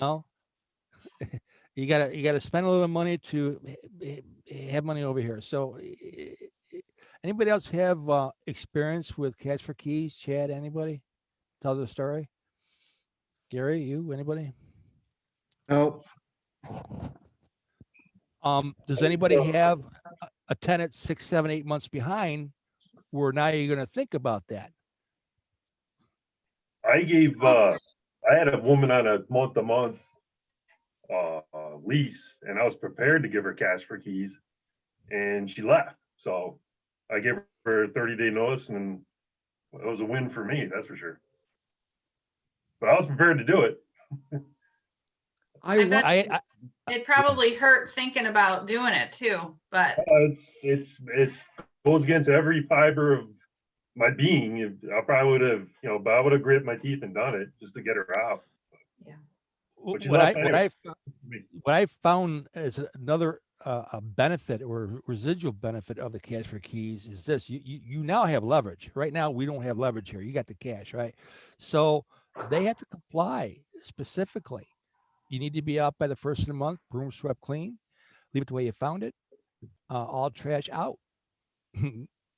You gotta spend a little money to have money over here. So anybody else have experience with cash for keys? Chad, anybody? Tell the story. Gary, you, anybody? Nope. Does anybody have a tenant 6, 7, 8 months behind where now you're going to think about that? I had a woman on a month-to-month lease, and I was prepared to give her cash for keys, and she left. So I gave her a 30-day notice, and it was a win for me, that's for sure. But I was prepared to do it. It probably hurt thinking about doing it too, but It's goes against every fiber of my being. I probably would have, but I would have grit my teeth and done it just to get her out. Yeah. What I found is another a benefit or residual benefit of the cash for keys is this: you now have leverage. Right now, we don't have leverage here. You got the cash, right? So they have to comply specifically. You need to be out by the 1st of the month, broom swept clean, leave it the way you found it, all trash out.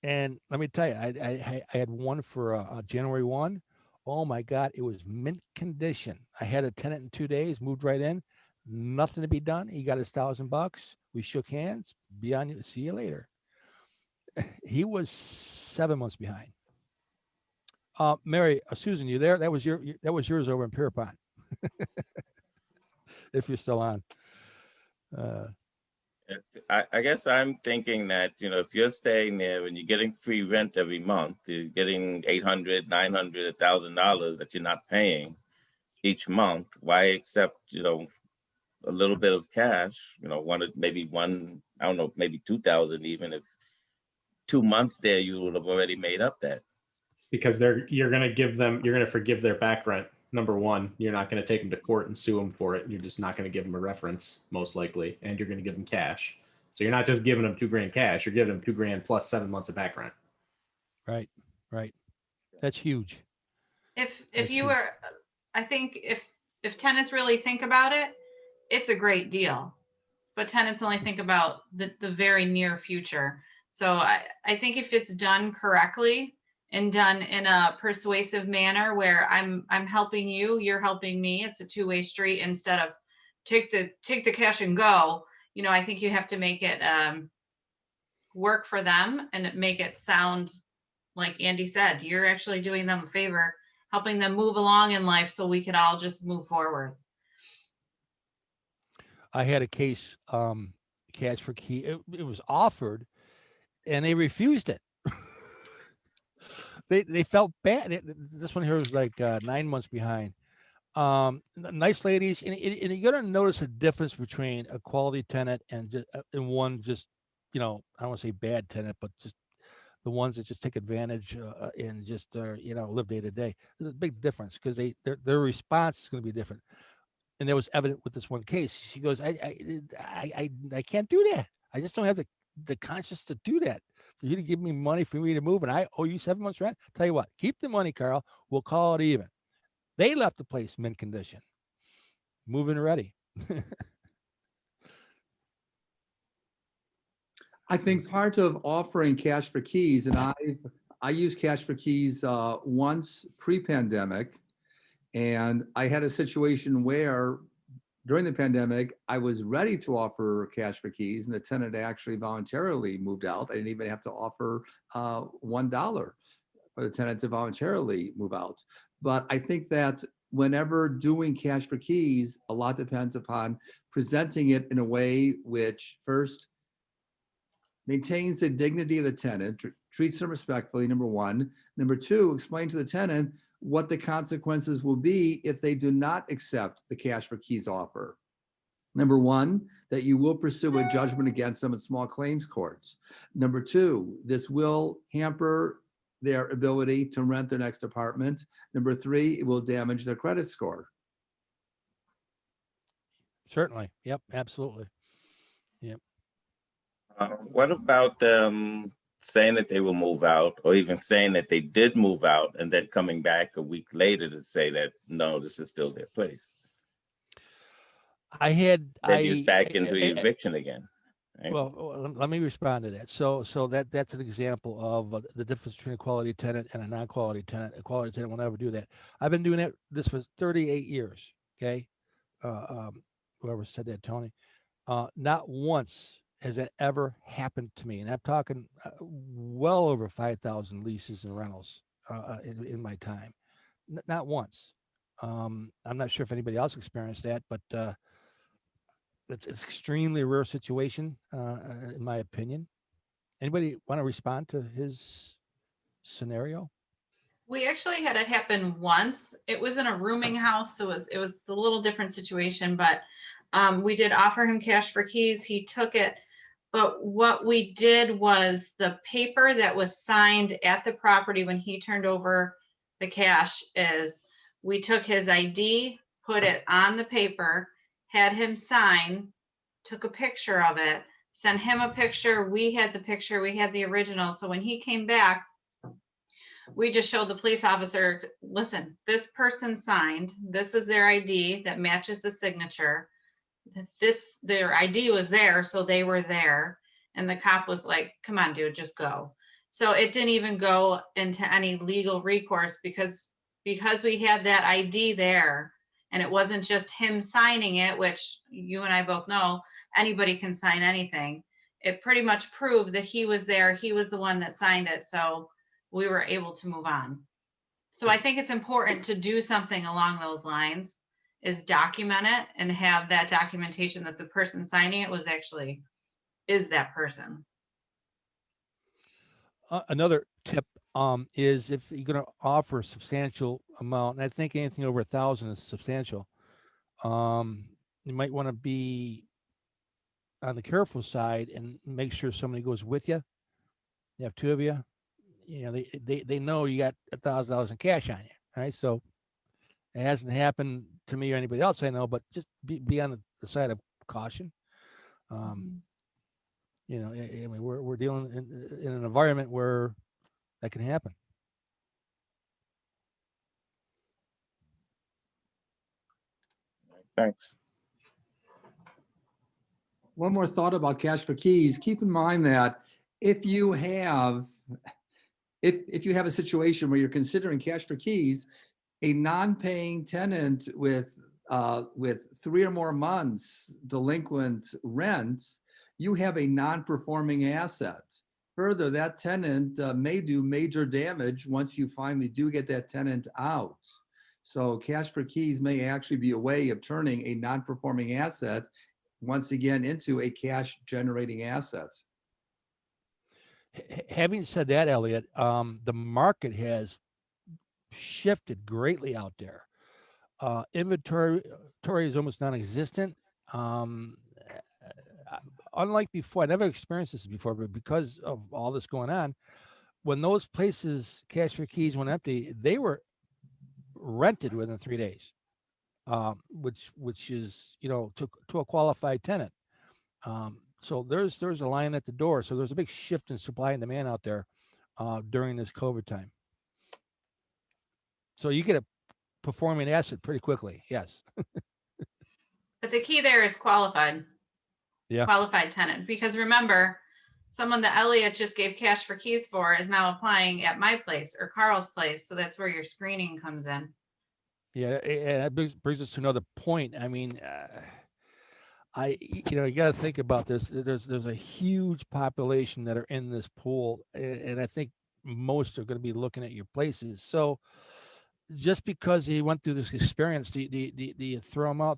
And let me tell you, I had one for January 1. Oh my God, it was mint condition. I had a tenant in 2 days, moved right in, nothing to be done. He got his $1,000. We shook hands. Be on you. See you later. He was 7 months behind. Mary, Susan, you there? That was yours over in Pierpont. If you're still on. I guess I'm thinking that, if you're staying there and you're getting free rent every month, you're getting $800, $900, $1,000 that you're not paying each month. Why accept, a little bit of cash, maybe I don't know, maybe 2,000, even if 2 months there, you would have already made up that. Because you're going to forgive their back rent. Number one, you're not going to take them to court and sue them for it. You're just not going to give them a reference, most likely, and you're going to give them cash. So you're not just giving them $2,000 cash. You're giving them $2,000 plus 7 months of back rent. Right. That's huge. If That's you huge. were, I think if tenants really think about it, it's a great deal. But tenants only think about the very near future. So I think if it's done correctly and done in a persuasive manner where I'm helping you, you're helping me, it's a two-way street instead of take the cash and go. I think you have to make it work for them and make it sound like Andy said, you're actually doing them a favor, helping them move along in life so we could all just move forward. I had a case, cash for key. It was offered, and they refused it. They felt bad. This one here was like 9 months behind. Nice ladies, and you're gonna notice a difference between a quality tenant and one just, I don't want to say bad tenant, but just the ones that just take advantage and just live day to day. There's a big difference because their response is going to be different. And that was evident with this one case. She goes, I can't do that. I just don't have the conscience to do that. For you to give me money for me to move, and I owe you 7 months rent. Tell you what, keep the money, Carl. We'll call it even. They left the place mint condition, moving ready. I think part of offering cash for keys, and I used cash for keys once pre-pandemic, and I had a situation where during the pandemic, I was ready to offer cash for keys, and the tenant actually voluntarily moved out. I didn't even have to offer $1 for the tenant to voluntarily move out. But I think that whenever doing cash for keys, a lot depends upon presenting it in a way which first maintains the dignity of the tenant, treats them respectfully, number one. Number two, explain to the tenant what the consequences will be if they do not accept the cash for keys offer. Number one, that you will pursue a judgment against them in small claims courts. Number two, this will hamper their ability to rent their next apartment. Number three, it will damage their credit score. Certainly. Yep. Absolutely. Yep. What about them saying that they will move out, or even saying that they did move out and then coming back a week later to say that, no, this is still their place? Then It's back into eviction again. Right? Well, let me respond to that. So that's an example of the difference between a quality tenant and a non-quality tenant. A quality tenant will never do that. I've been doing this for 38 years. Okay. Whoever said that, Tony, not once has that ever happened to me. And I'm talking well over 5,000 leases and rentals in my time. Not once. I'm not sure if anybody else experienced that, but it's an extremely rare situation, in my opinion. Anybody want to respond to his scenario? We actually had it happen once. It was in a rooming house, so it was a little different situation, but we did offer him cash for keys. He took it. But what we did was the paper that was signed at the property when he turned over the cash is we took his ID, put it on the paper, had him sign, took a picture of it, sent him a picture. We had the picture, we had the original. So when he came back, we just showed the police officer, listen, this person signed, this is their ID that matches the signature. Their ID was there, so they were there. And the cop was like, come on, dude, just go. So it didn't even go into any legal recourse because we had that ID there, and it wasn't just him signing it, which you and I both know anybody can sign anything. It pretty much proved that he was there. He was the one that signed it. So we were able to move on. So I think it's important to do something along those lines, is document it and have that documentation that the person signing it was actually, is that person. Another tip is if you're going to offer a substantial amount, and I think anything over 1,000 is substantial, you might want to be on the careful side and make sure somebody goes with you. You have two of you. You know, they know you got $1,000 in cash on you, right? So it hasn't happened to me or anybody else I know, but just be on the side of caution. You know, I mean, we're dealing in an environment where that can happen. Thanks. One more thought about cash for keys. Keep in mind that if you have a situation where you're considering cash for keys, a non-paying tenant with 3 or more months delinquent rent, you have a non-performing asset. Further, that tenant may do major damage once you finally do get that tenant out. So cash for keys may actually be a way of turning a non-performing asset once again into a cash generating asset. Having said that, Elliot, the market has shifted greatly out there. Inventory is almost non-existent. Unlike before, I never experienced this before, but because of all this going on, when those places, cash for keys, went empty, they were rented within 3 days, which is, you know, to a qualified tenant. So there's a line at the door. So there's a big shift in supply and demand out there during this COVID time. So you get a performing asset pretty quickly. Yes. But the key there is qualified. Yeah. Qualified tenant, because remember, someone that Elliot just gave cash for keys for is now applying at my place or Carl's place. So that's where your screening comes in. Yeah, and that brings us to another point. I mean, you know, you got to think about this. There's a huge population that are in this pool, and I think most are going to be looking at your places. So just because he went through this experience, do you throw them out,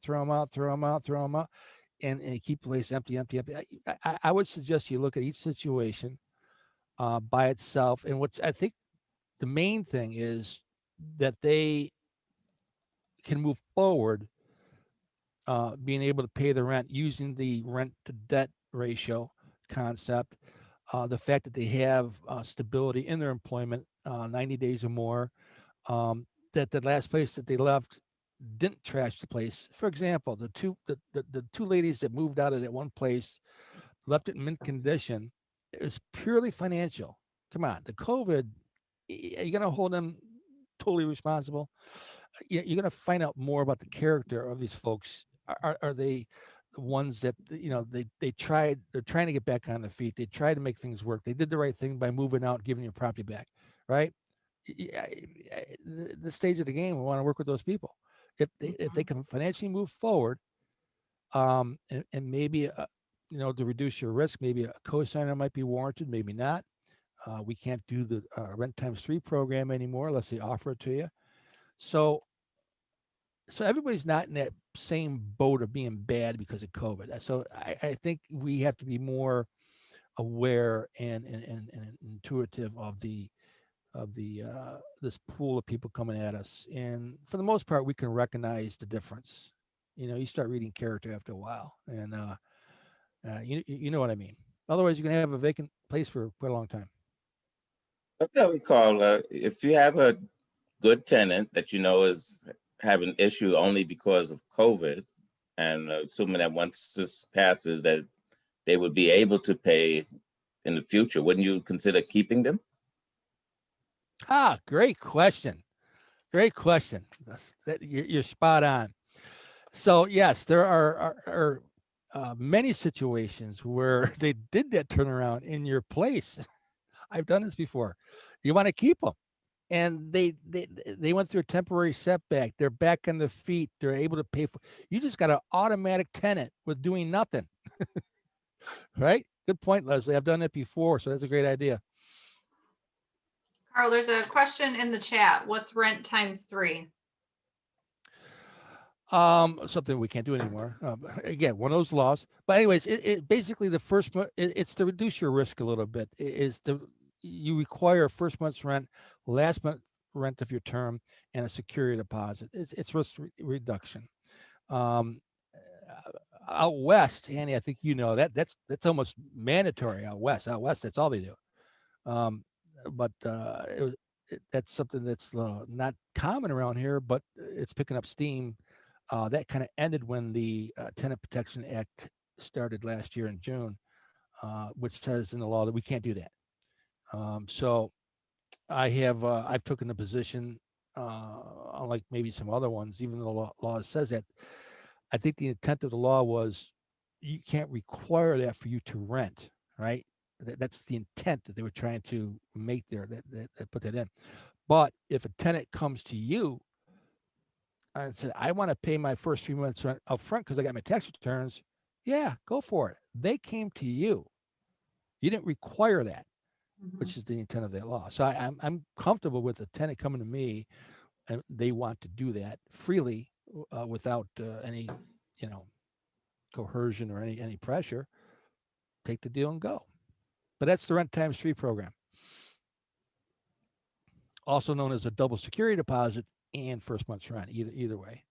and keep the place empty? I would suggest you look at each situation by itself. And what I think the main thing is that they can move forward, being able to pay the rent using the rent to debt ratio concept, the fact that they have stability in their employment, 90 days or more, that the last place that they left didn't trash the place. For example, the two ladies that moved out of that one place left it in mint condition. It was purely financial. Come on, the COVID, are you going to hold them totally responsible? You're going to find out more about the character of these folks. Are they the ones that, you know, they're trying to get back on their feet. They tried to make things work. They did the right thing by moving out, giving your property back, right? The stage of the game, we want to work with those people. If they can financially move forward, and maybe you know, to reduce your risk, maybe a co-signer might be warranted, maybe not. We can't do the rent times 3 program anymore unless they offer it to you. So everybody's not in that same boat of being bad because of COVID. So I think we have to be more aware and intuitive of this pool of people coming at us. And for the most part, we can recognize the difference. You know, you start reading character after a while, and you know what I mean. Otherwise, you're gonna have a vacant place for quite a long time. That's how we call, if you have a good tenant that you know is having an issue only because of COVID, and assuming that once this passes that they would be able to pay in the future, wouldn't you consider keeping them? Great question. Great question. You're spot on. So yes, there are many situations where they did that turnaround in your place. I've done this before. You want to keep them, and they went through a temporary setback. They're back on their feet. They're able to pay for. You just got an automatic tenant with doing nothing, right? Good point, Leslie. I've done it before, so that's a great idea. Carl, there's a question in the chat. What's rent times 3? Something we can't do anymore. Again, one of those laws. But anyways, it basically the first month, it's to reduce your risk a little bit. You require first month's rent, last month rent of your term, and a security deposit. It's risk reduction. Out west, Annie, I think you know that's almost mandatory out west. Out west, that's all they do. But that's something that's not common around here, but it's picking up steam. That kind of ended when the Tenant Protection Act started last year in June, which says in the law that we can't do that. So I've taken the position, unlike maybe some other ones, even though the law says that, I think the intent of the law was you can't require that for you to rent, right? That's the intent that they were trying to make there, that put that in. But if a tenant comes to you and said, I want to pay my first 3 months rent up front because I got my tax returns, yeah, go for it. They came to you. You didn't require that, which is the intent of that law. So I'm comfortable with a tenant coming to me and they want to do that freely without any, coercion or any pressure. Take the deal and go. But that's the rent times 3 program, also known as a double security deposit and first month's rent, either way.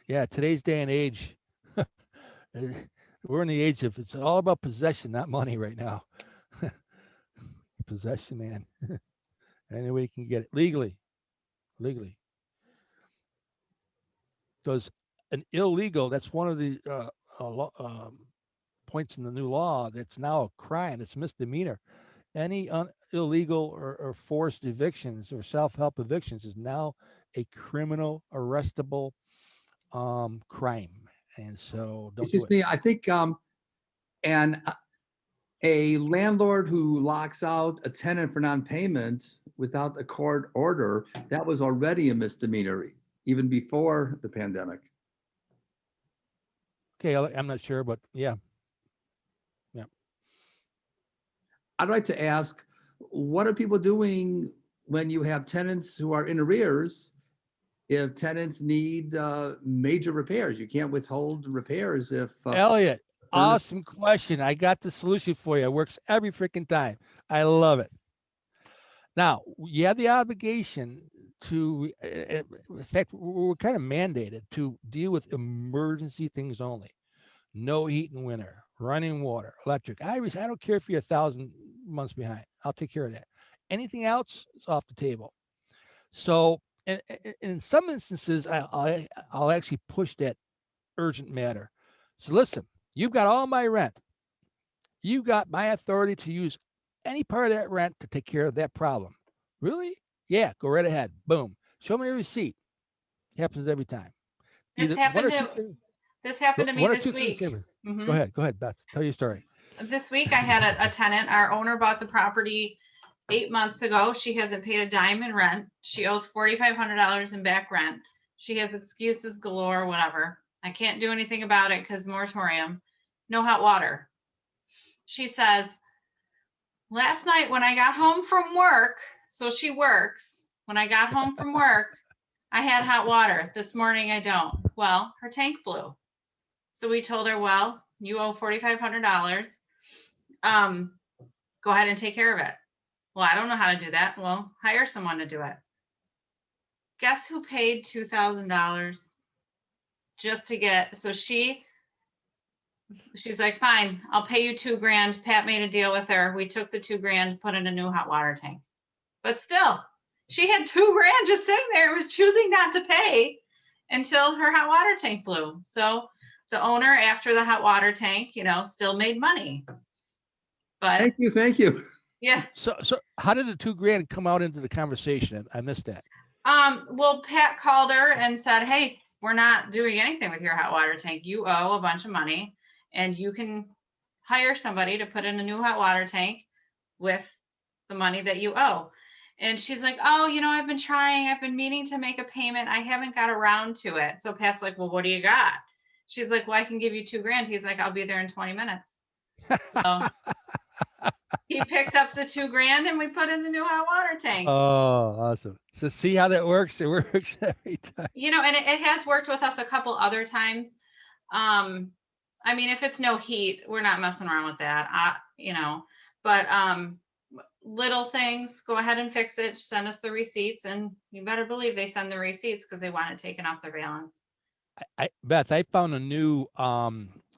Yeah, today's day and age, we're in the age of it's all about possession, not money right now. Possession, man. Any way you can get it legally. Because an illegal, that's one of the points in the new law that's now a crime. It's a misdemeanor. Any illegal or forced evictions or self-help evictions is now a criminal arrestable crime. And so don't Excuse do it. me, I think a landlord who locks out a tenant for non-payment without a court order, that was already a misdemeanor even before the pandemic. Okay, I'm not sure, but yeah. I'd like to ask, what are people doing when you have tenants who are in arrears? If tenants need major repairs, you can't withhold repairs if. Elliot, awesome question. I got the solution for you. It works every freaking time. I love it. Now, you have the obligation to, in fact, we're kind of mandated to deal with emergency things only. No heat in winter, running water, electric. I don't care if you're 1,000 months behind. I'll take care of that. Anything else is off the table. So in some instances, I'll actually push that urgent matter. So listen, you've got all my rent. You've got my authority to use any part of that rent to take care of that problem. Really? Yeah, go right ahead. Boom. Show me a receipt. Happens every time. This happened to me this week. Go ahead, Beth. Tell your story. This week I had a tenant. Our owner bought the property 8 months ago. She hasn't paid a dime in rent. She owes $4,500 in back rent. She has excuses galore, whatever. I can't do anything about it because moratorium. No hot water. She says, last night when I got home from work, so she works, when I got home from work, I had hot water. This morning I don't. Well, her tank blew. So we told her, well, you owe $4,500. Go ahead and take care of it. Well, I don't know how to do that. Well, hire someone to do it. Guess who paid $2,000 just to get, so she's like, fine, I'll pay you $2,000. Pat made a deal with her. We took the $2,000, put in a new hot water tank. But still, she had $2,000 just sitting there, was choosing not to pay until her hot water tank blew. So the owner, after the hot water tank, still made money. But thank you. Yeah. So how did the $2,000 come out into the conversation? I missed that. Well, Pat called her and said, hey, we're not doing anything with your hot water tank. You owe a bunch of money and you can hire somebody to put in a new hot water tank with the money that you owe. And she's like, oh, I've been trying, I've been meaning to make a payment. I haven't got around to it. So Pat's like, well, what do you got? She's like, well, I can give you $2,000. He's like, I'll be there in 20 minutes. So he picked up the $2,000 and we put in the new hot water tank. Oh, awesome. So see how that works? It works every time. And it has worked with us a couple other times. I mean, if it's no heat, we're not messing around with that. But little things, go ahead and fix it. Send us the receipts, and you better believe they send the receipts because they want it taken off their balance. Beth, I found a new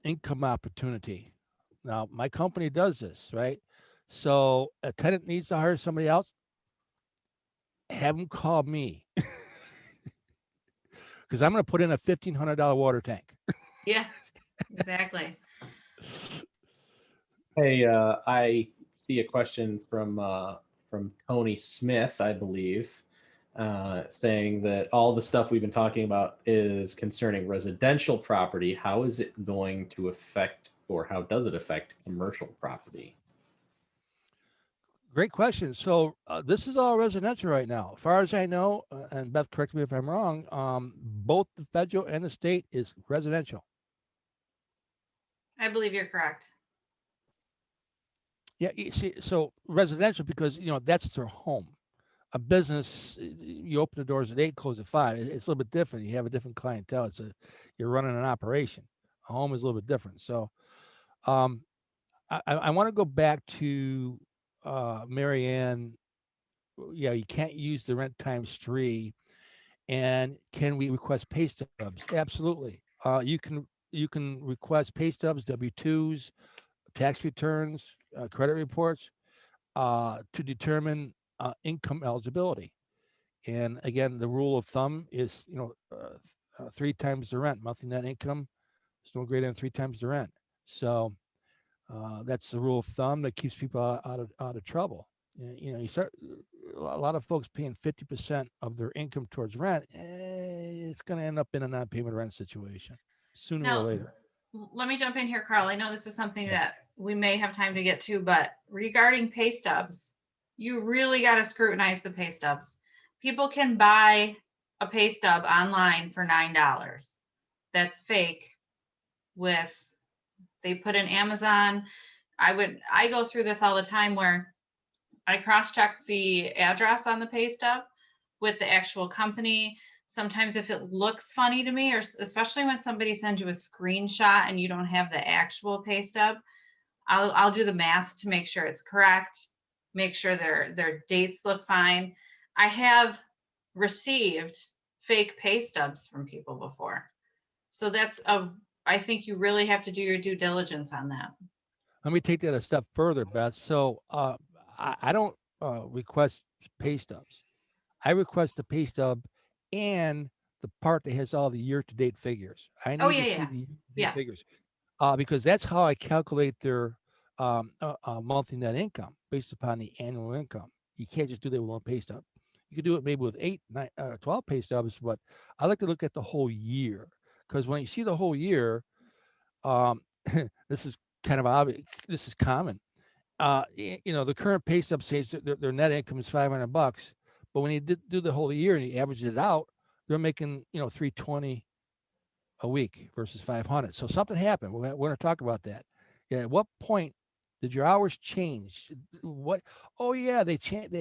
income opportunity. Now, my company does this, right? So a tenant needs to hire somebody else, have them call me. Because I'm going to put in a $1,500 water tank. Yeah, exactly. Hey, I see a question from Tony Smith, I believe, saying that all the stuff we've been talking about is concerning residential property. How is it going to affect, or how does it affect commercial property? Great question. So this is all residential right now. As far as I know, and Beth, correct me if I'm wrong, both the federal and the state is residential. I believe you're correct. Yeah, you see, so residential because, that's their home. A business, you open the doors at 8, close at 5. It's a little bit different. You have a different clientele. You're running an operation. A home is a little bit different. So I want to go back to Mary Ann. Yeah, you can't use the rent times 3. And can we request pay stubs? Absolutely. You can request pay stubs, W-2s, tax returns, credit reports to determine income eligibility. And again, the rule of thumb is 3 times the rent. Monthly net income is no greater than 3 times the rent. So that's the rule of thumb that keeps people out of trouble. You start a lot of folks paying 50% of their income towards rent. It's going to end up in a non-payment rent situation sooner Now, or later. let me jump in here, Carl. I know this is something that we may have time to get to, but regarding pay stubs, you really got to scrutinize the pay stubs. People can buy a pay stub online for $9. That's fake. They put in Amazon. I go through this all the time where I cross-check the address on the pay stub with the actual company. Sometimes if it looks funny to me, or especially when somebody sends you a screenshot and you don't have the actual pay stub, I'll do the math to make sure it's correct, make sure their dates look fine. I have received fake pay stubs from people before. So I think you really have to do your due diligence on that. Let me take that a step further, Beth. So I don't request pay stubs. I request the pay stub and the part that has all the year-to-date figures. I need to see the Yes. figures because that's how I calculate their monthly net income based upon the annual income. You can't just do that with one pay stub. You could do it maybe with 8, 9, 12 pay stubs, but I like to look at the whole year because when you see the whole year, this is kind of obvious. This is common. The current pay stub says their net income is $500, but when you do the whole year and you average it out, they're making $320 a week versus 500. So something happened. We're going to talk about that. Yeah, at what point did your hours change? What? Oh yeah, they changed.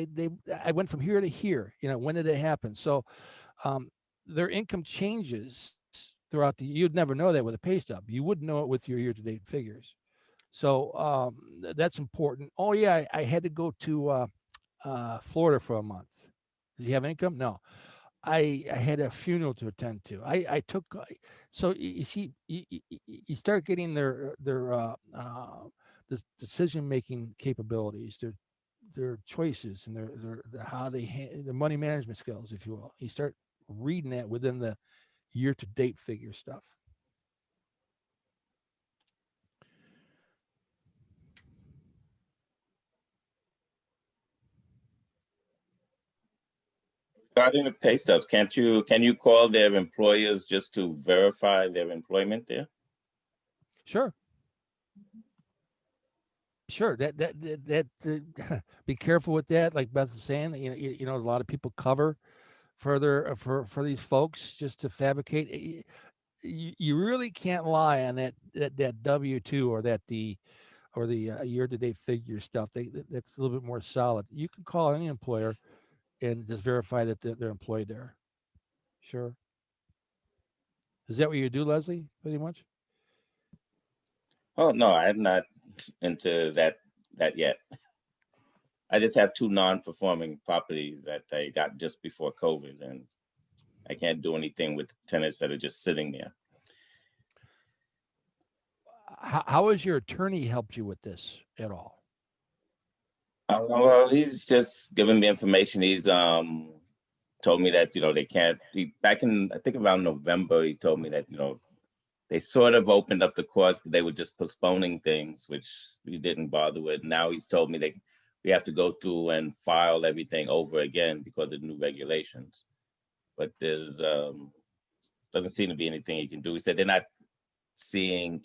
I went from here to here. When did it happen? So their income changes throughout the. You'd never know that with a pay stub. You wouldn't know it with your year-to-date figures. So that's important. Oh yeah, I had to go to Florida for a month. Did you have income? No. I had a funeral to attend to. I took. So you see, you start getting their the decision-making capabilities, their choices, and their how their money management skills, if you will. You start reading that within the year-to-date figure stuff. Regarding the pay stubs, can you call their employers just to verify their employment there? Sure. Sure, be careful with that. Like Beth is saying, you know, a lot of people cover further for these folks just to fabricate. You really can't lie on that W-2 or the year-to-date figure stuff. That's a little bit more solid. You can call any employer and just verify that they're employed there. Sure. Is that what you do, Leslie? Pretty much. Oh, no, I'm not into that yet. I just have 2 non-performing properties that I got just before COVID, and I can't do anything with tenants that are just sitting there. How has your attorney helped you with this at all? Well, he's just giving me information. He's told me that, you know, they can't. Back in, I think around November, he told me that, you know, they sort of opened up the courts, but they were just postponing things, which we didn't bother with. Now he's told me we have to go through and file everything over again because of new regulations. But there's doesn't seem to be anything he can do. He said they're not seeing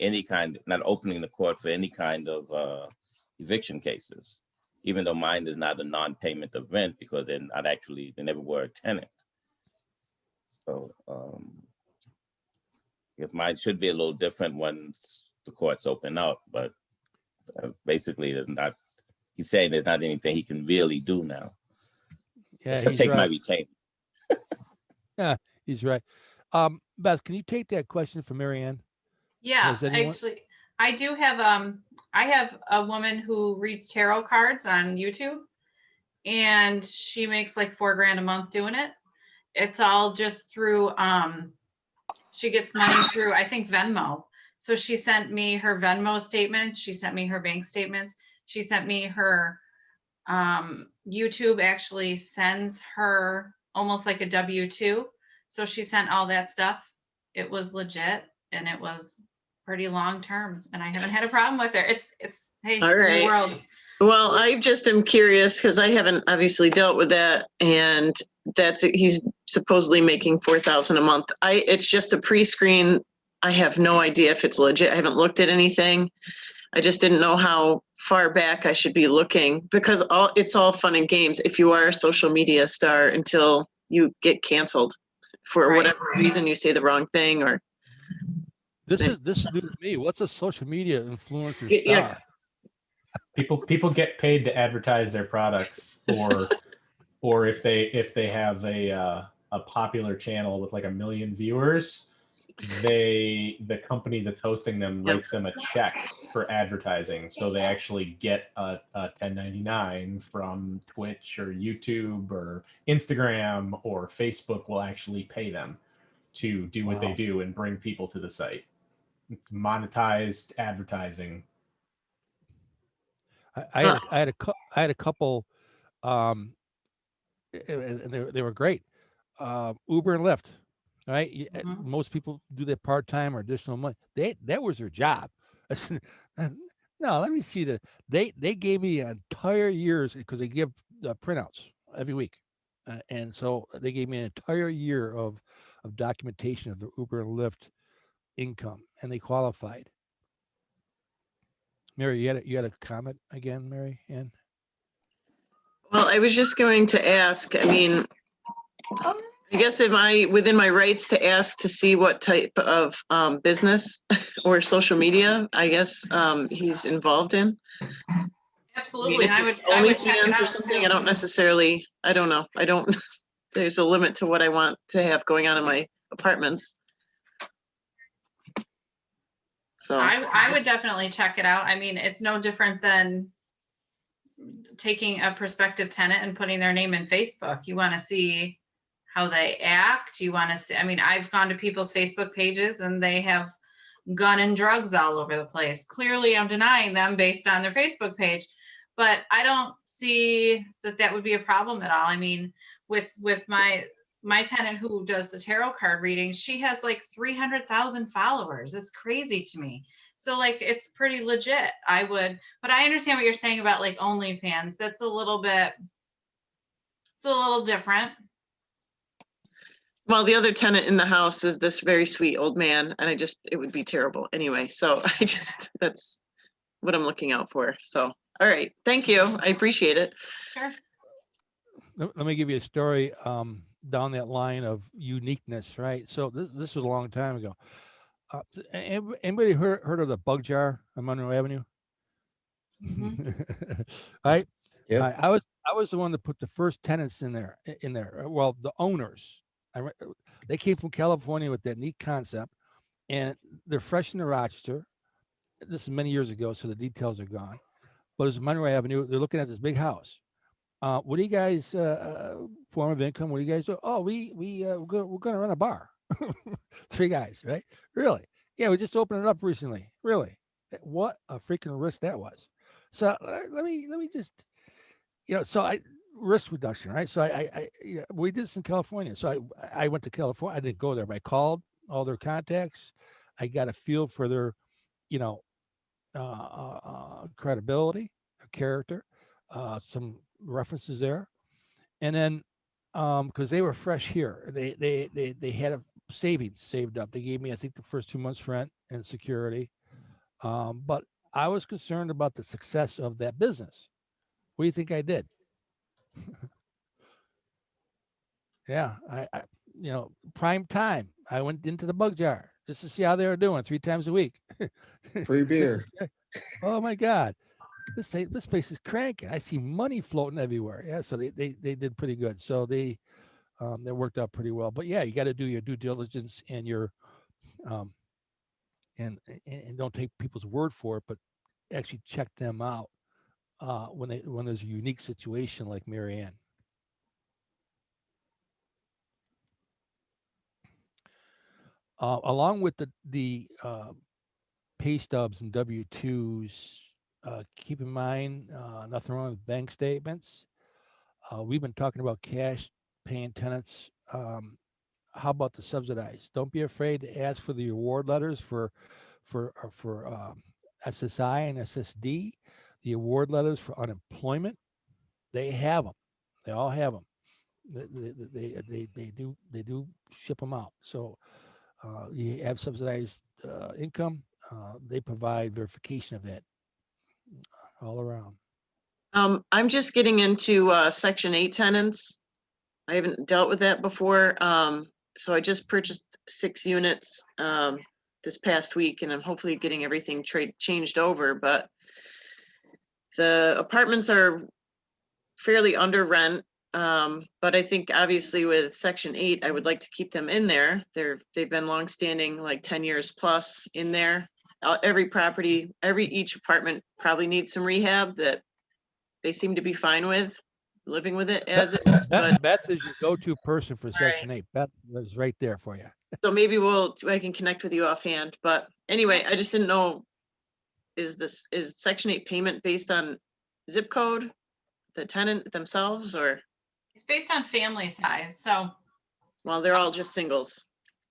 not opening the court for any kind of eviction cases, even though mine is not a non-payment of rent because they never were a tenant. So I guess mine should be a little different once the courts open up, but basically he's saying there's not anything he can really do now. Yeah, except he's take my right. retainer. Yeah, he's right. Beth, can you take that question from Marianne? Yeah, Does anyone- actually, I do have I have a woman who reads tarot cards on YouTube, and she makes like $4,000 a month doing it. It's all just through she gets money through, I think, Venmo. So she sent me her Venmo statements, she sent me her bank statements, she sent me her YouTube actually sends her almost like a W-2. So she sent all that stuff. It was legit and it was pretty long term, and I haven't had a problem with it. It's hey, All it's a right. new world. Well, I just am curious because I haven't obviously dealt with that, and he's supposedly making $4,000 a month. It's just a pre-screen. I have no idea if it's legit. I haven't looked at anything. I just didn't know how far back I should be looking because it's all fun and games if you are a social media star until you get canceled for Right. whatever reason you say the wrong thing or. This is new to me. What's a social media influencer Yeah. star? People get paid to advertise their products, or if they have a popular channel with like 1 million viewers, the company that's hosting them writes them a check for advertising. So they actually get a 1099 from Twitch or YouTube or Instagram or Facebook will actually pay them to do what they Wow. do and bring people to the site. It's monetized advertising. I had a couple, and they were great. Uber and Lyft, right? Mhm. Most people do that part time or additional money. That was their job. I said, no, let me see they gave me an entire year's because they give printouts every week, and so they gave me an entire year of documentation of the Uber and Lyft income, and they qualified. Mary, you had a comment again, Mary Ann? Well, I was just going to ask, I mean, I guess am I within my rights to ask to see what type of business or social media, I guess, he's involved in? Absolutely. And I would check OnlyFans it or out something, too. I don't necessarily, I don't know. There's a limit to what I want to have going on in my apartments. So. I would definitely check it out. I mean, it's no different than taking a prospective tenant and putting their name in Facebook. You want to see how they act. You want to see, I mean, I've gone to people's Facebook pages and they have gun and drugs all over the place. Clearly, I'm denying them based on their Facebook page, but I don't see that would be a problem at all. I mean, with my tenant who does the tarot card readings, she has like 300,000 followers. It's crazy to me. So like, it's pretty legit. But I understand what you're saying about like OnlyFans. It's a little different. Well, the other tenant in the house is this very sweet old man, and it would be terrible anyway. So that's what I'm looking out for. So, all right, thank you. I appreciate it. Sure. Let me give you a story down that line of uniqueness, right? So this was a long time ago. Anybody heard of the bug jar on Monroe Avenue? Right? Yep. I was the one that put the first tenants in there. Well, the owners. They came from California with that neat concept, and they're fresh in the Rochester. This is many years ago, so the details are gone. But it's Monroe Avenue. They're looking at this big house. What do you guys form of income? What do you guys do? Oh, we're gonna run a bar. 3 guys, right? Really? Yeah, we just opened it up recently. Really? What a freaking risk that was. So let me just, so I risk reduction, right? So we did this in California. So I went to California. I didn't go there, but I called all their contacts. I got a feel for their, credibility, character, some references there, and then because they were fresh here, they had a savings saved up. They gave me, I think, the first 2 months rent and security, but I was concerned about the success of that business. What do you think I did? Yeah, I prime time. I went into the bug jar just to see how they were doing 3 times a week. Free beer. Oh my God. This place is cranking. I see money floating everywhere. Yeah, so they did pretty good. So they worked out pretty well. But yeah, you got to do your due diligence and your and don't take people's word for it, but actually check them out when there's a unique situation like Mary Ann. Along with the pay stubs and W-2s, keep in mind, nothing wrong with bank statements. We've been talking about cash paying tenants. How about the subsidized? Don't be afraid to ask for the award letters for SSI and SSD, the award letters for unemployment. They have them. They all have them. They do ship them out. So you have subsidized income. They provide verification of that all around. I'm just getting into Section 8 tenants. I haven't dealt with that before. So I just purchased 6 units this past week, and I'm hopefully getting everything changed over. But the apartments are fairly under rent. But I think obviously with Section 8, I would like to keep them in there. They've been longstanding, like 10 years plus in there. Each apartment probably needs some rehab that they seem to be fine with living with it as is. But Beth is your go-to person for Section 8. Beth is right there for you. so maybe I can connect with you offhand. But anyway, I just didn't know, is Section 8 payment based on zip code, the tenant themselves, or? It's based on family size. So, Well, they're all just singles.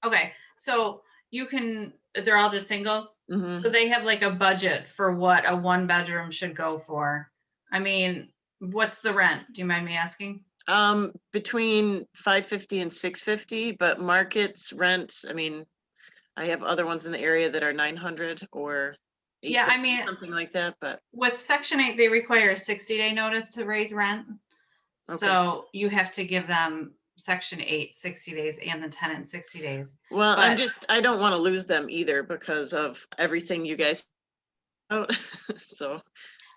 okay. So they're all just singles. Mhm. So they have like a budget for what a 1-bedroom should go for. I mean, what's the rent? Do you mind me asking? Between $550 and $650, but markets rents, I mean, I have other ones in the area that are 900 or Yeah, I mean, something like that, but with Section 8, they require a 60-day notice to raise rent. Okay. So you have to give them Section 8 60 days and the tenant 60 days. well, But- I don't want to lose them either because of everything you guys so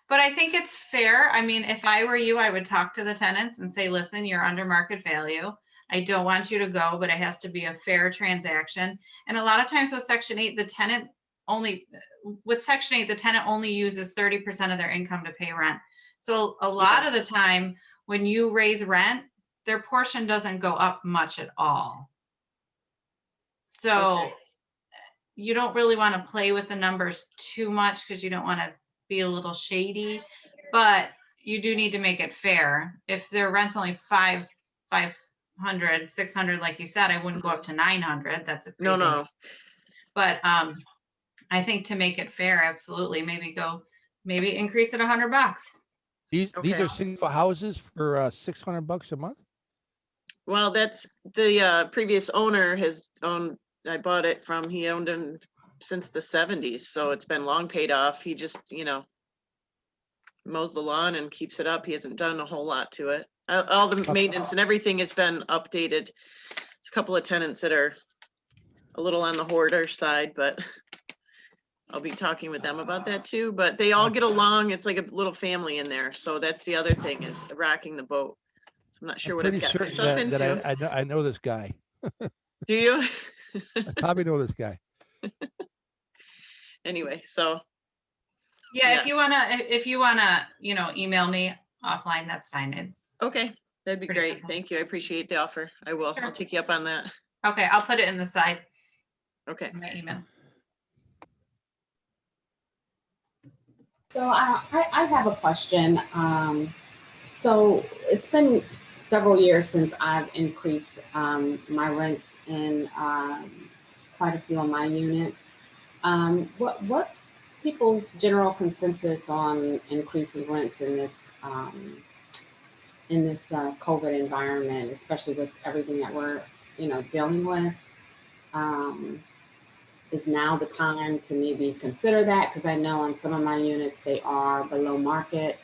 But I think it's fair. I mean, if I were you, I would talk to the tenants and say, listen, you're under market value. I don't want you to go, but it has to be a fair transaction. And a lot of times with Section 8, the tenant only uses 30% of their income to pay rent. So a lot of the time when you raise rent, their portion doesn't go up much at all. So you don't really want to play with the numbers too much because you don't want to be a little shady, but you do need to make it fair. If their rent's only 500, 600, like you said, I wouldn't go up to 900. That's a pretty big. no. But I think to make it fair, absolutely, maybe increase it $100. These Okay. are single houses for $600 a month. Well, that's the previous owner has owned. I bought it from. He owned them since the 70s, so it's been long paid off. He just, mows the lawn and keeps it up. He hasn't done a whole lot to it. All the maintenance and everything has been updated. There's a couple of tenants that are a little on the hoarder side, but I'll be talking with them about that too. But they all get along. It's like a little family in there. So that's the other thing, is rocking the boat. So I'm not sure what I've Pretty got certain myself that into. I know this guy. Do you? I probably know this guy. Anyway, so Yeah, Yeah. if you wanna, email me offline, that's fine. It's, okay, that'd be Pretty great. simple. Thank you. I appreciate the offer. I will. Sure. I'll take you up on that. okay, I'll put it in the side, Okay. in my email. So I have a question. So it's been several years since I've increased my rents in quite a few of my units. What's people's general consensus on increasing rents in this COVID environment, especially with everything that we're dealing with? Is now the time to maybe consider that? Because I know on some of my units they are below market.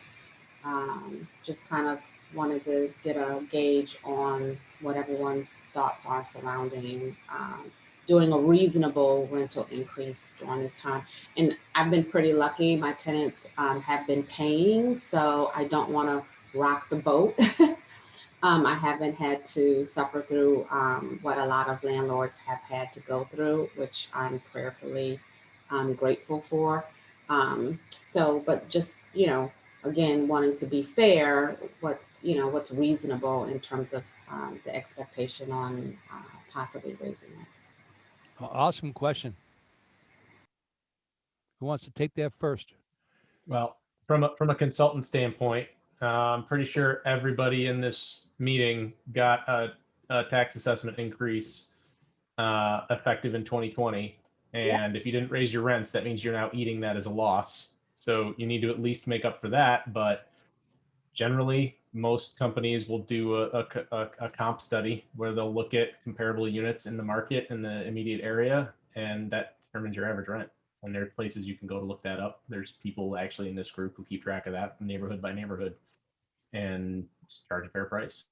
Just kind of wanted to get a gauge on what everyone's thoughts are surrounding doing a reasonable rental increase during this time. And I've been pretty lucky. My tenants have been paying, so I don't want to rock the boat. I haven't had to suffer through what a lot of landlords have had to go through, which I'm prayerfully grateful for. But just, again, wanting to be fair, what's reasonable in terms of the expectation on possibly raising it. Awesome question. Who wants to take that first? Well, from a consultant standpoint, I'm pretty sure everybody in this meeting got a tax assessment increase effective in 2020. And if you didn't raise your rents, that means you're now eating that as a loss. So you need to at least make up for that. But generally, most companies will do a comp study where they'll look at comparable units in the market in the immediate area, and that determines your average rent. And there are places you can go to look that up. There's people actually in this group who keep track of that neighborhood by neighborhood and charge a fair price.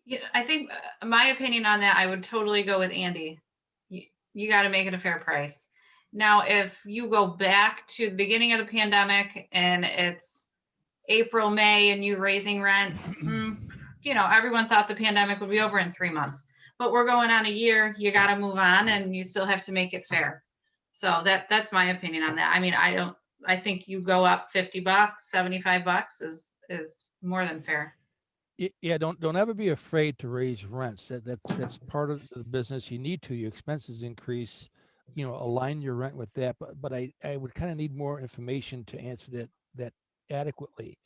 Yeah, I think my opinion on that, I would totally go with Andy. You got to make it a fair price. Now, if you go back to the beginning of the pandemic and it's April, May, and you raising rent, everyone thought the pandemic would be over in 3 months, but we're going on a year. You got to move on, and you still have to make it fair. So that's my opinion on that. I mean, I think you go up $50, $75 is more than fair. Yeah, don't ever be afraid to raise rents. That's part of the business. You need to. Your expenses increase. Align your rent with that. But I would kind of need more information to answer that adequately.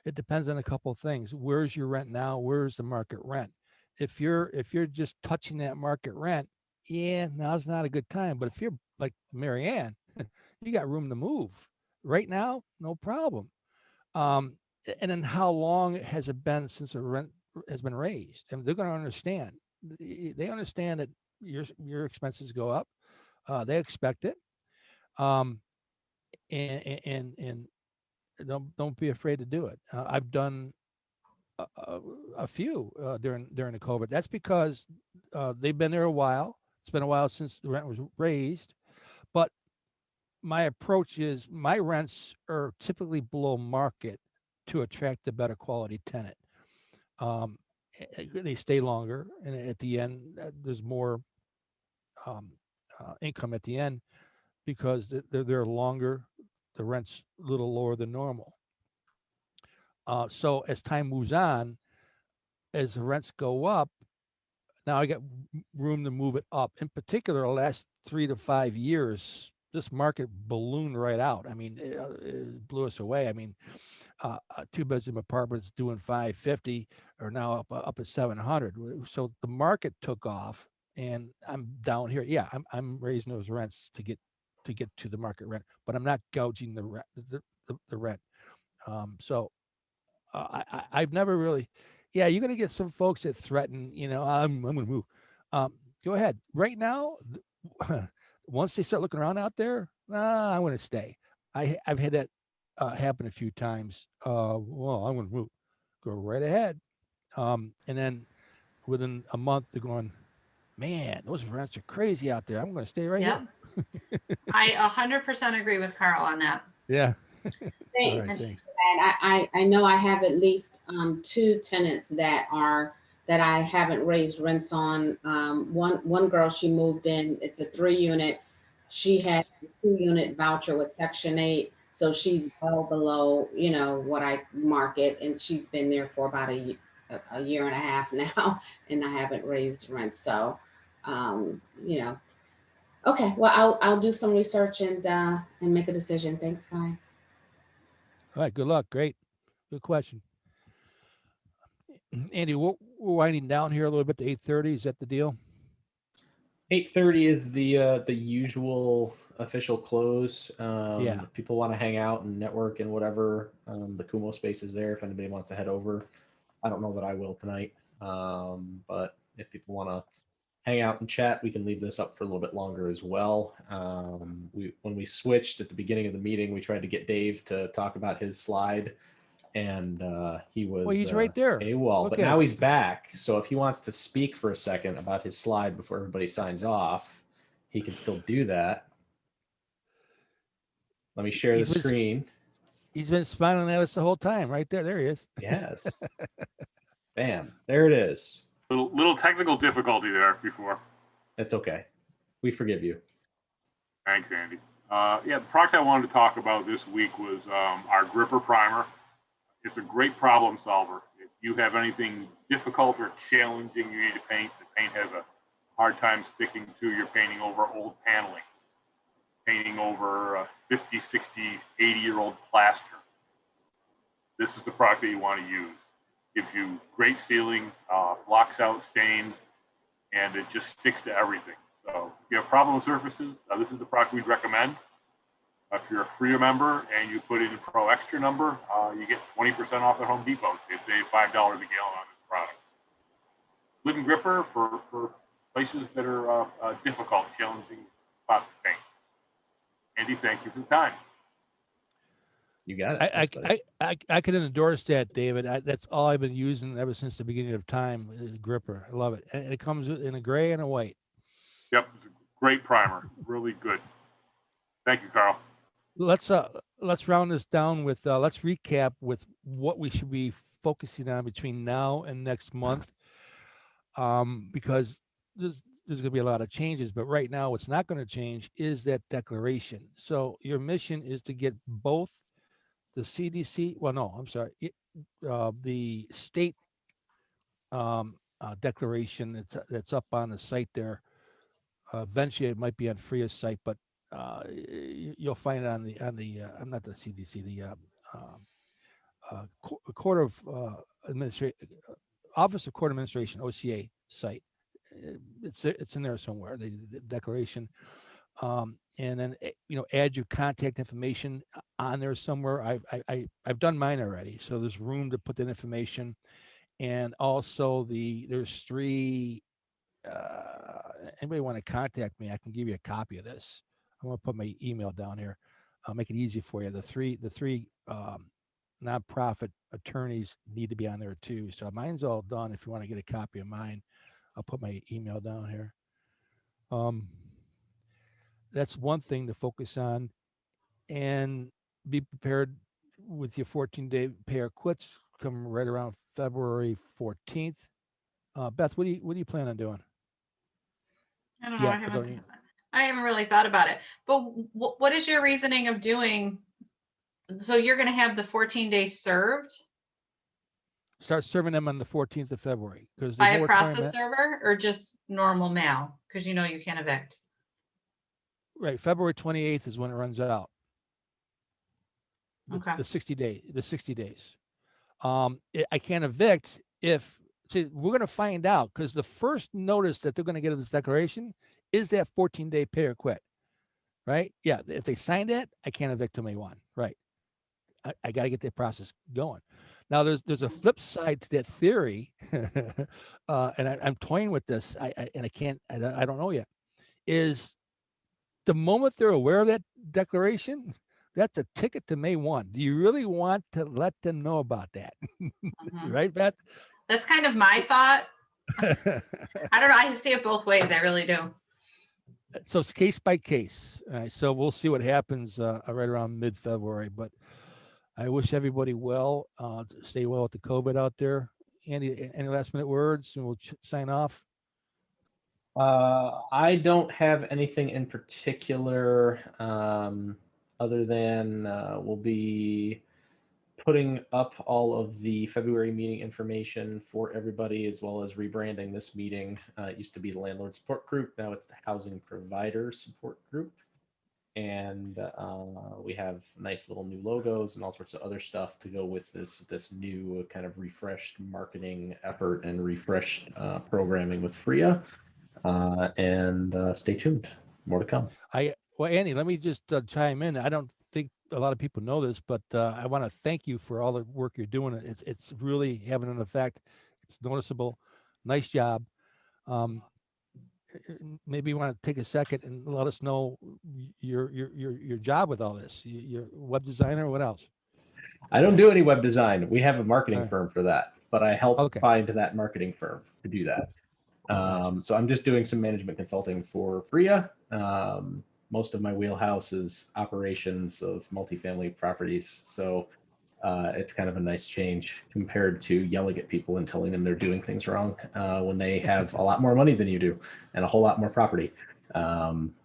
It depends on a couple of things. Where's your rent now? Where's the market rent? If you're just touching that market rent, yeah, now's not a good time. But if you're like Mary Ann, you got room to move right now, no problem. And then how long has it been since the rent has been raised? And they're going to understand. They understand that your expenses go up. They expect it. And don't be afraid to do it. I've done a few during the COVID. That's because they've been there a while. It's been a while since the rent was raised, but my approach is my rents are typically below market to attract a better quality tenant. They stay longer, and at the end, there's more income at the end because they're longer. The rent's a little lower than normal. So as time moves on, as the rents go up, now I got room to move it up. In particular, the last 3 to 5 years, this market ballooned right out. I mean, it blew us away. I mean, 2-bedroom apartments doing 550 are now up at 700. So the market took off, and I'm down here. Yeah, I'm raising those rents to get to the market rent, but I'm not gouging the rent. The rent. So I've never really. Yeah, you're gonna get some folks that threaten. I'm gonna move. Go ahead. Right now, once they start looking around out there, I want to stay. I've had that happen a few times. Well, I'm going to go right ahead. And then within a month, they're going, man, those rents are crazy out there. I'm going to stay right Yep. here. I 100% agree with Carl on that. Yeah. All Thanks. right, thanks. And I know I have at least 2 tenants that I haven't raised rents on. One girl, she moved in. It's a 3-unit. She had a 2-unit voucher with Section 8, so she's well below, what I market, and she's been there for about a year and a half now, and I haven't raised rent. So, okay. Well, I'll do some research and make a decision. Thanks, guys. All right, good luck. Great. Good question. Andy, we're winding down here a little bit to 8:30. Is that the deal? 8:30 is the usual official close. Yeah. If people want to hang out and network and whatever, the Kumo space is there if anybody wants to head over. I don't know that I will tonight, but if people want to hang out and chat, we can leave this up for a little bit longer as well. When we switched at the beginning of the meeting, we tried to get Dave to talk about his slide, and he was Well, he's right there. AWOL, Look but at now him. he's back. So if he wants to speak for a second about his slide before everybody signs off, he can still do that. Let me share the He's been- screen. He's been smiling at us the whole time. Right there. There he is. Yes. Bam. There it is. Little technical difficulty there before. That's okay. We forgive you. Thanks, Andy. Yeah, the product I wanted to talk about this week was our gripper primer. It's a great problem solver. If you have anything difficult or challenging you need to paint, the paint has a hard time sticking to your painting over old paneling, painting over 50, 60, 80-year-old plaster. This is the product that you want to use. Gives you great sealing, blocks out stains, and it just sticks to everything. So if you have problem surfaces, this is the product we'd recommend. If you're a FFREIA member and you put in a Pro Extra number, you get 20% off at Home Depot. They save $5 a gallon on this product. Living gripper for places that are difficult, challenging spots to paint. Andy, thank you for the time. You got it. I can endorse that, David. That's all I've been using ever since the beginning of time. Is gripper. I love it. And it comes in a gray and a white. Yep, it's a great primer. Really good. Thank you, Carl. Let's round this down with let's recap with what we should be focusing on between now and next month, because there's going to be a lot of changes. But right now, what's not going to change is that declaration. So your mission is to get both the CDC. Well, no, I'm sorry, the state declaration that's up on the site there. Eventually, it might be on FFREIA's site, but you'll find it on the I'm not the CDC, the Court of Office of Court Administration (OCA) site. It's in there somewhere. The declaration, and then add your contact information on there somewhere. I've done mine already, so there's room to put that information, and also there's 3. Anybody want to contact me, I can give you a copy of this. I'm going to put my email down here. I'll make it easy for you. The three nonprofit attorneys need to be on there too. So mine's all done. If you want to get a copy of mine, I'll put my email down here. That's one thing to focus on, and be prepared with your 14-day pay or quits coming right around February 14th. Beth, what do you plan on doing? I don't know. I haven't really thought about it. But what is your reasoning of doing? So you're going to have the 14 days served? Start serving them on the 14th of February. By a process server or just normal mail? Because you can't evict. Right. February 28th is when it runs out. Okay. The 60 days. I can't evict if. See, we're going to find out, because the first notice that they're going to get of this declaration is that 14-day pay or quit, right? Yeah, if they sign that, I can't evict till May 1, right? I got to get that process going. Now, there's a flip side to that theory, and I'm toying with this. I don't know yet. Is the moment they're aware of that declaration, that's a ticket to May 1. Do you really want to let them know about that? Mhm. Right, Beth? That's kind of my thought. I don't know. I see it both ways. I really do. So it's case by case. All right, so we'll see what happens right around mid-February. But I wish everybody well. Stay well with the COVID out there. Andy, any last minute words, and we'll sign off. I don't have anything in particular, other than we'll be putting up all of the February meeting information for everybody, as well as rebranding this meeting. It used to be the Landlord Support Group. Now it's the Housing Provider Support Group. And we have nice little new logos and all sorts of other stuff to go with this new kind of refreshed marketing effort and refreshed programming with FFREIA. And stay tuned. More to come. Well, Andy, let me just chime in. I don't think a lot of people know this, but I want to thank you for all the work you're doing. It's really having an effect. It's noticeable. Nice job. Maybe you want to take a second and let us know your job with all this. You're web designer. What else? I don't do any web design. We have a marketing firm for that, but I help Okay. find that marketing firm to do that. So I'm just doing some management consulting for FFREIA. Most of my wheelhouse is operations of multifamily properties. So it's kind of a nice change compared to yelling at people and telling them they're doing things wrong when they have a lot more money than you do and a whole lot more property.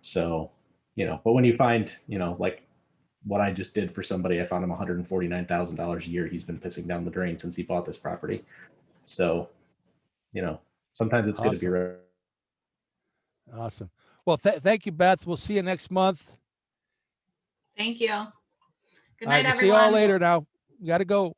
So, but when you find, like what I just did for somebody, I found him $149,000 a year. He's been pissing down the drain since he bought this property. So, sometimes it's good to be right. Awesome. Well, thank you, Beth. We'll see you next month. Thank you. Good All right, night, we'll see you all everyone. later now. You got to go.